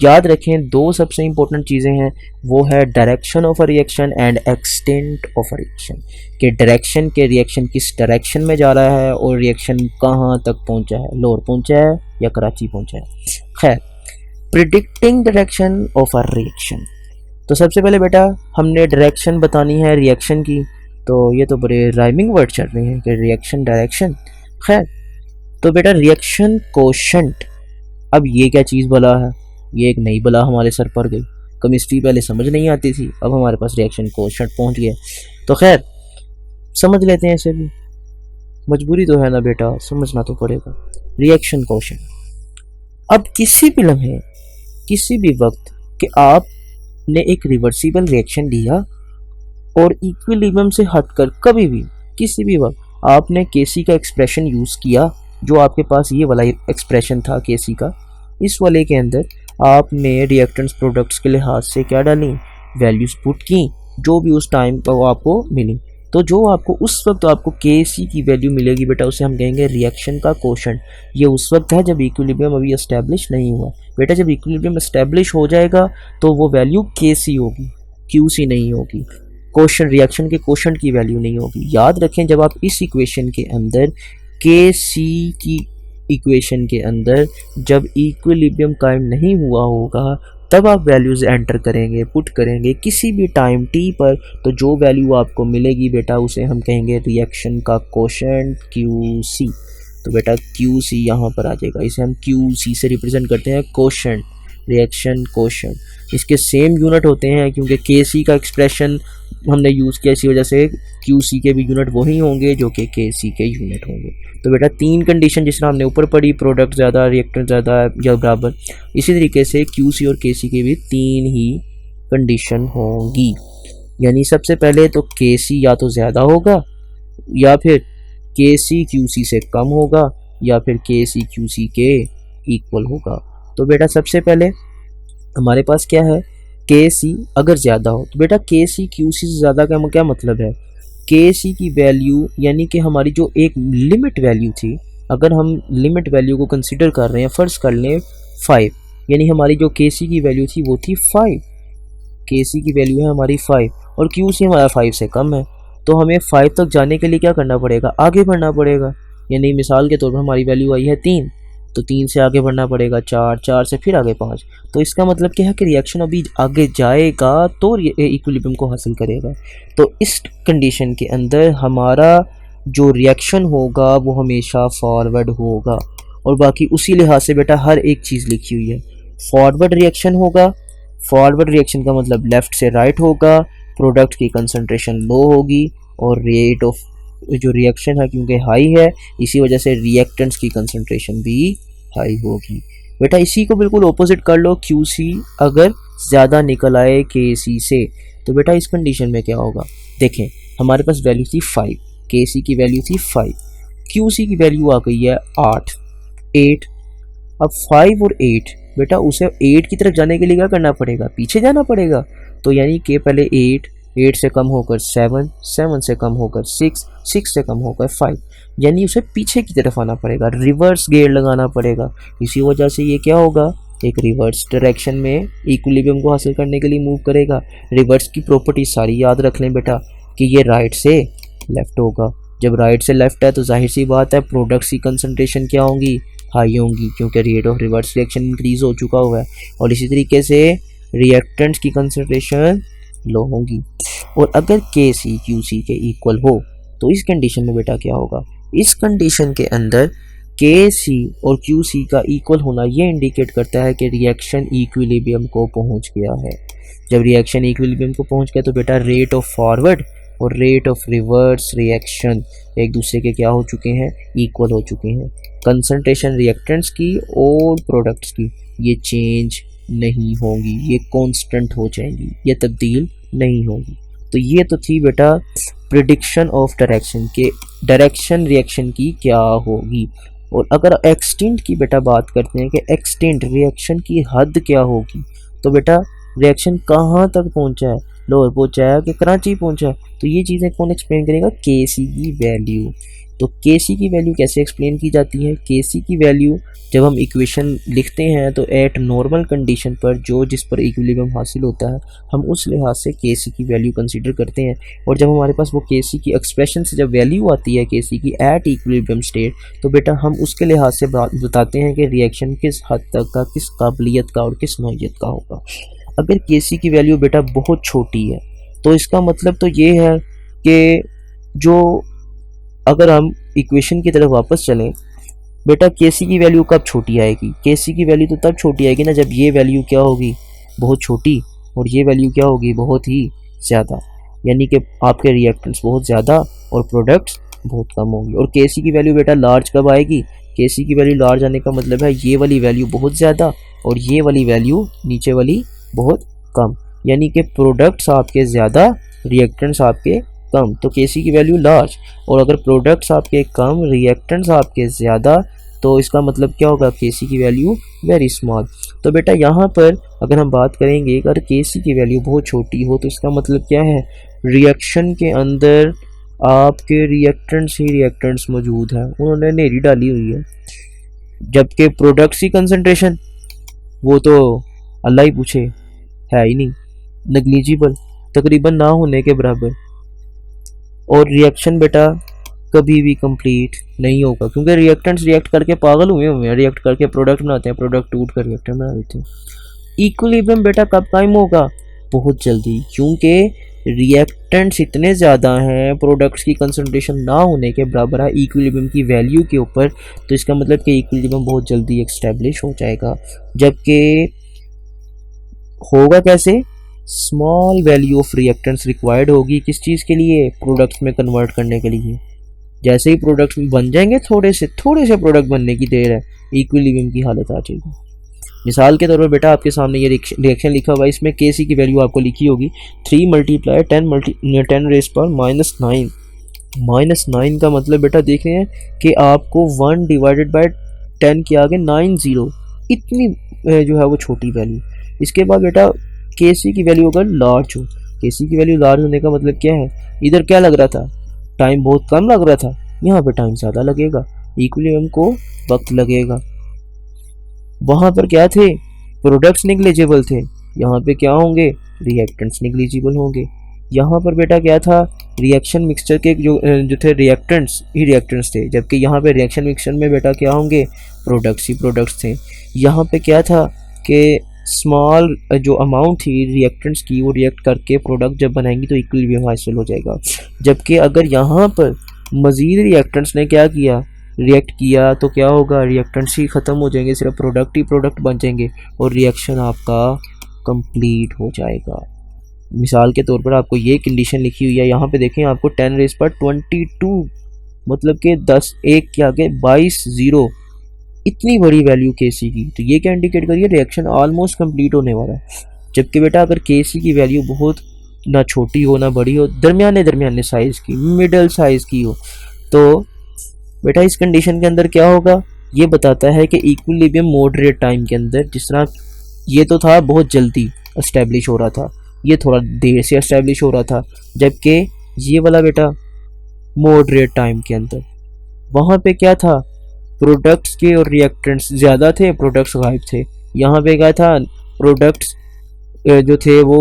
याद रखें दो सबसे इंपॉर्टेंट चीज़ें हैं, वो है direction of a reaction and extent of a reaction, कि डायरेक्शन के रिएक्शन किस डायरेक्शन में जा रहा है और रिएक्शन कहाँ तक पहुँचा है, लाहौर पहुँचा है या कराची पहुँचा है। खैर, predicting direction of a reaction, तो सबसे पहले बेटा हमने डायरेक्शन बतानी है रिएक्शन की, तो ये तो बड़े राइमिंग वर्ड चल रहे हैं कि रिएक्शन डायरेक्शन। खैर, तो बेटा रिएक्शन कोशेंट, अब ये क्या चीज़ बला है, ये एक नई बला हमारे सर पर गई। केमिस्ट्री पहले समझ नहीं आती थी, अब हमारे पास रिएक्शन कोशेंट पहुंच गया। तो खैर समझ लेते हैं इसे भी, मजबूरी तो है ना बेटा, समझना तो पड़ेगा। रिएक्शन कोशेंट, अब किसी भी लम्हे किसी भी वक्त कि आपने एक रिवर्सिबल रिएक्शन दिया और इक्विलिब्रियम से हटकर कभी भी किसी भी वक्त आपने केसी का एक्सप्रेशन यूज़ किया, जो आपके पास ये वाला एक्सप्रेशन था केसी का, इस वाले के अंदर आपने रिएक्टेंट्स प्रोडक्ट्स के लिहाज से क्या डाली, वैल्यूज़ पुट की जो भी उस टाइम पर आपको मिली। तो जो आपको उस वक्त आपको केसी की वैल्यू मिलेगी बेटा, उसे हम कहेंगे रिएक्शन का कोशेंट। ये उस वक्त है जब इक्विलिब्रियम अभी एस्टेब्लिश नहीं हुआ बेटा। जब इक्विलिब्रियम एस्टेब्लिश हो जाएगा तो वो वैल्यू केसी होगी, क्यूसी नहीं होगी। कोशेंट, रिएक्शन के कोशेंट की वैल्यू नहीं होगी। याद रखें जब आप इस इक्वेशन के अंदर केसी की इक्वेशन के अंदर जब इक्विलिब्रियम कायम नहीं हुआ होगा तब आप वैल्यूज़ एंटर करेंगे, पुट करेंगे किसी भी टाइम टी पर, तो जो वैल्यू आपको मिलेगी बेटा उसे हम कहेंगे रिएक्शन का कोशेंट क्यूसी। तो बेटा क्यूसी यहाँ पर आ जाएगा, इसे हम क्यूसी से रिप्रेजेंट करते हैं, कोशेंट, रिएक्शन कोशेंट। इसके सेम यूनिट होते हैं क्योंकि केसी का एक्सप्रेशन हमने यूज़ किया, इसी वजह से क्यूसी के भी यूनिट वही होंगे जो कि केसी के यूनिट होंगे। तो बेटा तीन कंडीशन जिस तरह हमने ऊपर पढ़ी, प्रोडक्ट ज़्यादा, रिएक्टेंट ज़्यादा या बराबर, इसी तरीके से क्यूसी और केसी की भी तीन ही कंडीशन होंगी। यानी सबसे पहले तो केसी या तो ज़्यादा होगा या फिर केसी क्यूसी से कम होगा या फिर केसी क्यूसी के इक्वल होगा। तो बेटा सबसे पहले हमारे पास क्या है, केसी अगर ज़्यादा हो तो बेटा केसी क्यूसी से ज़्यादा का क्या मतलब है, केसी की वैल्यू यानी कि हमारी जो एक लिमिट वैल्यू थी, अगर हम लिमिट वैल्यू को कंसीडर कर रहे हैं, फ़र्ज़ कर लें 5, यानी हमारी जो केसी की वैल्यू थी वो थी 5, केसी की वैल्यू है हमारी 5 और क्यूसी हमारा 5 से कम है। तो हमें 5 तक जाने के लिए क्या करना पड़ेगा, आगे बढ़ना पड़ेगा। यानी मिसाल के तौर पर हमारी वैल्यू आई है 3, तो 3 से आगे बढ़ना पड़ेगा 4, 4 से फिर आगे 5। तो इसका मतलब क्या है कि रिएक्शन अभी आगे जाएगा तो इक्विलिब्रियम को हासिल करेगा। तो इस कंडीशन के अंदर हमारा जो रिएक्शन होगा वो हमेशा फॉरवर्ड होगा, और बाकी उसी लिहाज से बेटा हर एक चीज़ लिखी हुई है। फॉरवर्ड रिएक्शन होगा, फॉरवर्ड रिएक्शन का मतलब लेफ़्ट से राइट होगा, प्रोडक्ट की कंसंट्रेशन लो होगी और रेट ऑफ जो रिएक्शन है क्योंकि हाई है इसी वजह से रिएक्टेंट्स की कंसंट्रेशन भी हाई होगी। बेटा इसी को बिल्कुल ऑपोजिट कर लो, क्यूसी अगर ज़्यादा निकल आए केसी से, तो बेटा इस कंडीशन में क्या होगा, देखें हमारे पास वैल्यू थी 5, केसी की वैल्यू थी 5, क्यूसी की वैल्यू आ गई है 8। अब 5 और 8 बेटा उसे 8 की तरफ जाने के लिए क्या करना पड़ेगा, पीछे जाना पड़ेगा। तो यानी कि पहले 8 से कम होकर 7 से कम होकर 6 से कम होकर 5, यानी उसे पीछे की तरफ आना पड़ेगा, रिवर्स गियर लगाना पड़ेगा। इसी वजह से ये क्या होगा, एक रिवर्स डायरेक्शन में इक्विलिब्रियम को हासिल करने के लिए मूव करेगा। रिवर्स की प्रॉपर्टी सारी याद रख लें बेटा कि ये राइट से लेफ़्ट होगा। जब राइट से लेफ़्ट है तो जाहिर सी बात है प्रोडक्ट्स की कंसंट्रेशन क्या होंगी, हाई होंगी, क्योंकि rate of reverse reaction increase हो चुका हुआ है। और इसी तरीके से रिएक्टेंट्स की कंसंट्रेशन लो होंगी। और अगर केसी क्यूसी के इक्वल हो तो इस कंडीशन में बेटा क्या होगा, इस कंडीशन के अंदर के सी और क्यू सी का इक्वल होना ये इंडिकेट करता है कि रिएक्शन इक्विलिब्रियम को पहुंच गया है। जब रिएक्शन इक्विलिब्रियम को पहुंच गया तो बेटा रेट ऑफ फॉरवर्ड और रेट ऑफ रिवर्स रिएक्शन एक दूसरे के क्या हो चुके हैं, इक्वल हो चुके हैं। कंसंट्रेशन रिएक्टेंट्स की और प्रोडक्ट्स की ये चेंज नहीं होंगी, ये कांस्टेंट हो जाएंगी, ये तब्दील नहीं होगी। तो ये तो थी बेटा प्रिडिक्शन ऑफ डायरेक्शन के डायरेक्शन रिएक्शन की क्या होगी। और अगर एक्सटेंट की बेटा बात करते हैं कि एक्सटेंट रिएक्शन की हद क्या होगी, तो बेटा रिएक्शन कहाँ तक पहुँचा है, लाहौर पहुँचा है कि कराची पहुँचा है, तो ये चीज़ें कौन एक्सप्लेन करेगा, के सी की वैल्यू। तो के सी की वैल्यू कैसे एक्सप्लेन की जाती है, के सी की वैल्यू जब हम इक्वेशन लिखते हैं तो एट नॉर्मल कंडीशन पर जो जिस पर इक्विलिब्रियम हासिल होता है हम उस लिहाज से के सी की वैल्यू कंसीडर करते हैं। और जब हमारे पास वो के सी की एक्सप्रेशन से जब वैल्यू आती है के सी की एट इक्विलिब्रियम स्टेट, तो बेटा हम उसके लिहाज से बताते हैं कि रिएक्शन किस हद तक का, किस काबिलियत का और किस नौइयत का होगा। अगर के सी की वैल्यू बेटा बहुत छोटी है तो इसका मतलब तो ये है कि जो अगर हम इक्वेशन की तरफ वापस चलें, बेटा के सी की वैल्यू कब छोटी आएगी, के सी की वैल्यू तो तब छोटी आएगी ना जब ये वैल्यू क्या होगी, बहुत छोटी, और ये वैल्यू क्या होगी, बहुत ही ज़्यादा, यानी कि आपके रिएक्टेंट्स बहुत ज़्यादा और प्रोडक्ट्स बहुत कम होंगी। और के सी की वैल्यू बेटा लार्ज कब आएगी, के सी की वैल्यू लार्ज आने का मतलब है ये वाली वैल्यू बहुत ज़्यादा और ये वाली वैल्यू नीचे वाली बहुत कम, यानी कि प्रोडक्ट्स आपके ज़्यादा, रिएक्टेंट्स आपके कम, तो के सी की वैल्यू लार्ज। और अगर प्रोडक्ट्स आपके कम, रिएक्टेंट्स आपके ज़्यादा, तो इसका मतलब क्या होगा, के सी की वैल्यू वेरी स्मॉल। तो बेटा यहाँ पर अगर हम बात करेंगे, अगर के सी की वैल्यू बहुत छोटी हो तो इसका मतलब क्या है, रिएक्शन के अंदर आपके रिएक्टेंट्स ही रिएक्टेंट्स मौजूद हैं, उन्होंने नेरी डाली हुई है, जबकि प्रोडक्ट्स की कंसंट्रेशन वो तो अल्लाह ही पूछे है ही नहीं, नेग्लिजिबल, तकरीबन ना होने के बराबर। और रिएक्शन बेटा कभी भी कंप्लीट नहीं होगा क्योंकि रिएक्टेंट्स रिएक्ट करके पागल हुए हैं, रिएक्ट करके प्रोडक्ट बनाते हैं, प्रोडक्ट टूट कर रिएक्टेंट बना देते हैं। इक्विलिब्रियम बेटा कब कायम होगा, बहुत जल्दी, क्योंकि रिएक्टेंट्स इतने ज़्यादा हैं, प्रोडक्ट्स की कंसंट्रेशन ना होने के बराबर है इक्विलिब्रियम की वैल्यू के ऊपर, तो इसका मतलब कि इक्विलिब्रियम बहुत जल्दी एस्टेब्लिश हो जाएगा। जबकि होगा कैसे, small value of reactants required होगी किस चीज़ के लिए, प्रोडक्ट्स में कन्वर्ट करने के लिए। जैसे ही प्रोडक्ट्स बन जाएंगे, थोड़े से प्रोडक्ट बनने की देर है, इक्विलिब्रियम की हालत आ जाएगी। मिसाल के तौर पर बेटा आपके सामने ये रिएक्शन लिखा हुआ है, इसमें के सी की वैल्यू आपको लिखी होगी 3 × 10⁻⁹ -9 का मतलब बेटा देख रहे हैं कि आपको 1/10 के आगे 9 0, इतनी जो है वो छोटी वैल्यू। इसके बाद बेटा के सी की वैल्यू अगर लार्ज हो, के सी की वैल्यू लार्ज होने का मतलब क्या है, इधर क्या लग रहा था, टाइम बहुत कम लग रहा था, यहाँ पे टाइम ज़्यादा लगेगा, इक्विलिब्रियम को वक्त लगेगा। वहाँ पर क्या थे, प्रोडक्ट्स नेग्लिजिबल थे, यहाँ पे क्या होंगे, रिएक्टेंट्स नेग्लिजिबल होंगे। यहाँ पर बेटा क्या था, रिएक्शन मिक्सचर के जो थे रिएक्टेंट्स ही रिएक्टेंट्स थे, जबकि यहाँ पे रिएक्शन मिक्सचर में बेटा क्या होंगे, प्रोडक्ट्स ही प्रोडक्ट्स थे। यहाँ पे क्या था कि स्मॉल जो अमाउंट थी रिएक्टेंट्स की, वो रिएक्ट करके प्रोडक्ट जब बनाएंगी तो इक्विलिब्रियम हासिल हो जाएगा। जबकि अगर यहाँ पर मज़ीद रिएक्टेंट्स ने क्या किया, रिएक्ट किया, तो क्या होगा, रिएक्टेंट्स ही ख़त्म हो जाएंगे, सिर्फ प्रोडक्ट ही प्रोडक्ट बन जाएंगे और रिएक्शन आपका कंप्लीट हो जाएगा। मिसाल के तौर पर आपको ये कंडीशन लिखी हुई है, यहाँ पे देखें आपको 10⁻22 मतलब कि 10 1 के आगे 22 0, इतनी बड़ी वैल्यू के सी की, तो ये क्या इंडिकेट करिए, रिएक्शन ऑलमोस्ट कंप्लीट होने वाला है। जबकि बेटा अगर के सी की वैल्यू बहुत ना छोटी हो ना बड़ी हो, दरमियाने साइज़ की, मिडल साइज़ की हो, तो बेटा इस कंडीशन के अंदर क्या होगा, ये बताता है कि इक्विलिब्रियम मॉडरेट टाइम के अंदर, जिस तरह ये तो था बहुत जल्दी एस्टेब्लिश हो रहा था, ये थोड़ा देर से एस्टेब्लिश हो रहा था, जबकि ये वाला बेटा मॉडरेट टाइम के अंदर वहाँ पे क्या था, प्रोडक्ट्स के और रिएक्टेंट्स ज़्यादा थे, प्रोडक्ट्स गायब थे। यहाँ पे क्या था, प्रोडक्ट्स जो थे वो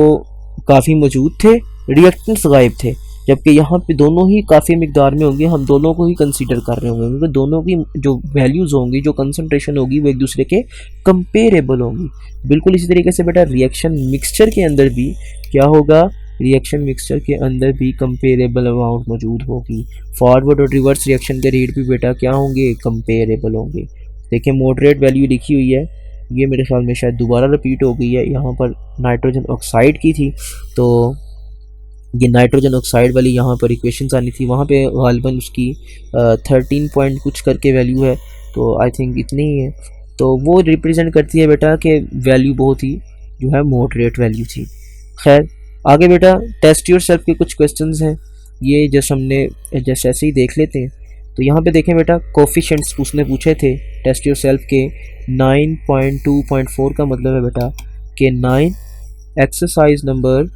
काफ़ी मौजूद थे, रिएक्टेंट्स गायब थे। जबकि यहाँ पे दोनों ही काफ़ी मिकदार में होंगे, हम दोनों को ही कंसीडर कर रहे होंगे क्योंकि दोनों की जो वैल्यूज़ होंगी, जो कंसंट्रेशन होगी, वो एक दूसरे के कंपेरेबल होंगी। बिल्कुल इसी तरीके से बेटा रिएक्शन मिक्सचर के अंदर भी क्या होगा, रिएक्शन मिक्सचर के अंदर भी कंपेरेबल अमाउंट मौजूद होगी। फॉरवर्ड और रिवर्स रिएक्शन के रेट भी बेटा क्या होंगे, कंपेरेबल होंगे। देखिए मॉडरेट वैल्यू लिखी हुई है, ये मेरे ख्याल में शायद दोबारा रिपीट हो गई है, यहाँ पर नाइट्रोजन ऑक्साइड की थी, तो ये नाइट्रोजन ऑक्साइड वाली यहाँ पर इक्वेशंस आनी थी, वहाँ पे गालिबन उसकी 13 पॉइंट कुछ करके वैल्यू है, तो आई थिंक इतनी ही है। तो वो रिप्रेजेंट करती है बेटा कि वैल्यू बहुत ही जो है मॉडरेट वैल्यू थी। खैर आगे बेटा टेस्ट योर सेल्फ के कुछ क्वेश्चंस हैं, ये जैसे हमने जैसे ऐसे ही देख लेते हैं। तो यहाँ पे देखें बेटा कोफिशेंट्स उसने पूछे थे टेस्ट योर सेल्फ के 9.2.4 का मतलब है बेटा कि 9 exercise number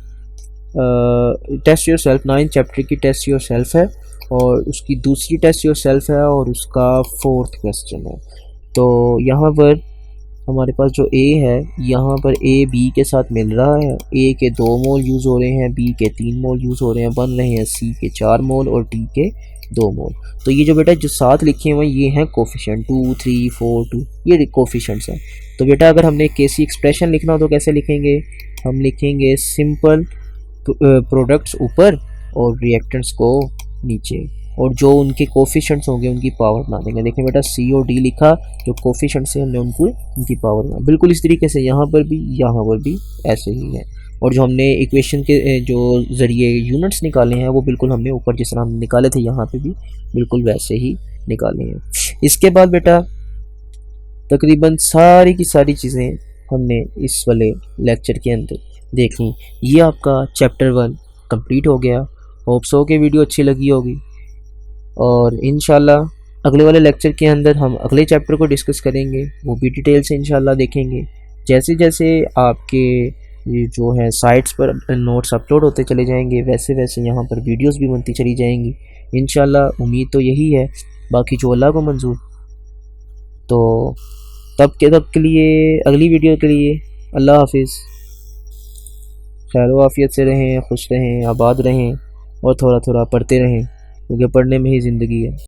test yourself 9 chapter की टेस्ट योर सेल्फ है और उसकी दूसरी टेस्ट योर सेल्फ है और उसका 4th क्वेश्चन है। तो यहाँ पर हमारे पास जो ए है, यहाँ पर ए बी के साथ मिल रहा है, ए के 2 मोल यूज़ हो रहे हैं, बी के 3 मोल यूज़ हो रहे हैं, बन रहे हैं सी के 4 मोल और डी के 2 मोल। तो ये जो बेटा जो साथ लिखे हुए हैं ये हैं कोफिशिएंट 2, 3, 4, 2, ये कोफिशिएंट्स हैं। तो बेटा अगर हमने केसी एक्सप्रेशन लिखना हो तो कैसे लिखेंगे, हम लिखेंगे सिंपल प्रोडक्ट्स ऊपर और रिएक्टेंट्स को नीचे, और जो उनके कोफिशिएंट्स होंगे उनकी पावर बना देंगे। देखिए बेटा सी और डी लिखा, जो कोफिशिएंट्स हैं हमने उनको उनकी पावर बना, बिल्कुल इस तरीके से यहाँ पर भी ऐसे ही है। और जो हमने इक्वेशन के जो ज़रिए यूनिट्स निकाले हैं वो बिल्कुल हमने ऊपर जिस तरह हम निकाले थे यहाँ पे भी बिल्कुल वैसे ही निकाले हैं। इसके बाद बेटा तकरीबन सारी की सारी चीज़ें हमने इस वाले लेक्चर के अंदर देख ली। ये आपका चैप्टर 1 कंप्लीट हो गया। होप सो कि वीडियो अच्छी लगी होगी और इंशाल्लाह अगले वाले लेक्चर के अंदर हम अगले चैप्टर को डिस्कस करेंगे, वो भी डिटेल से इंशाल्लाह देखेंगे। जैसे जैसे आपके ये जो है साइट्स पर नोट्स अपलोड होते चले जाएंगे वैसे वैसे यहाँ पर वीडियोस भी बनती चली जाएंगी इंशाल्लाह। उम्मीद तो यही है, बाकी जो अल्लाह को मंजूर। तो तब के लिए अगली वीडियो के लिए अल्लाह हाफिज़। खैर व आफियत से रहें, खुश रहें, आबाद रहें और थोड़ा थोड़ा पढ़ते रहें, क्योंकि पढ़ने में ही ज़िंदगी है।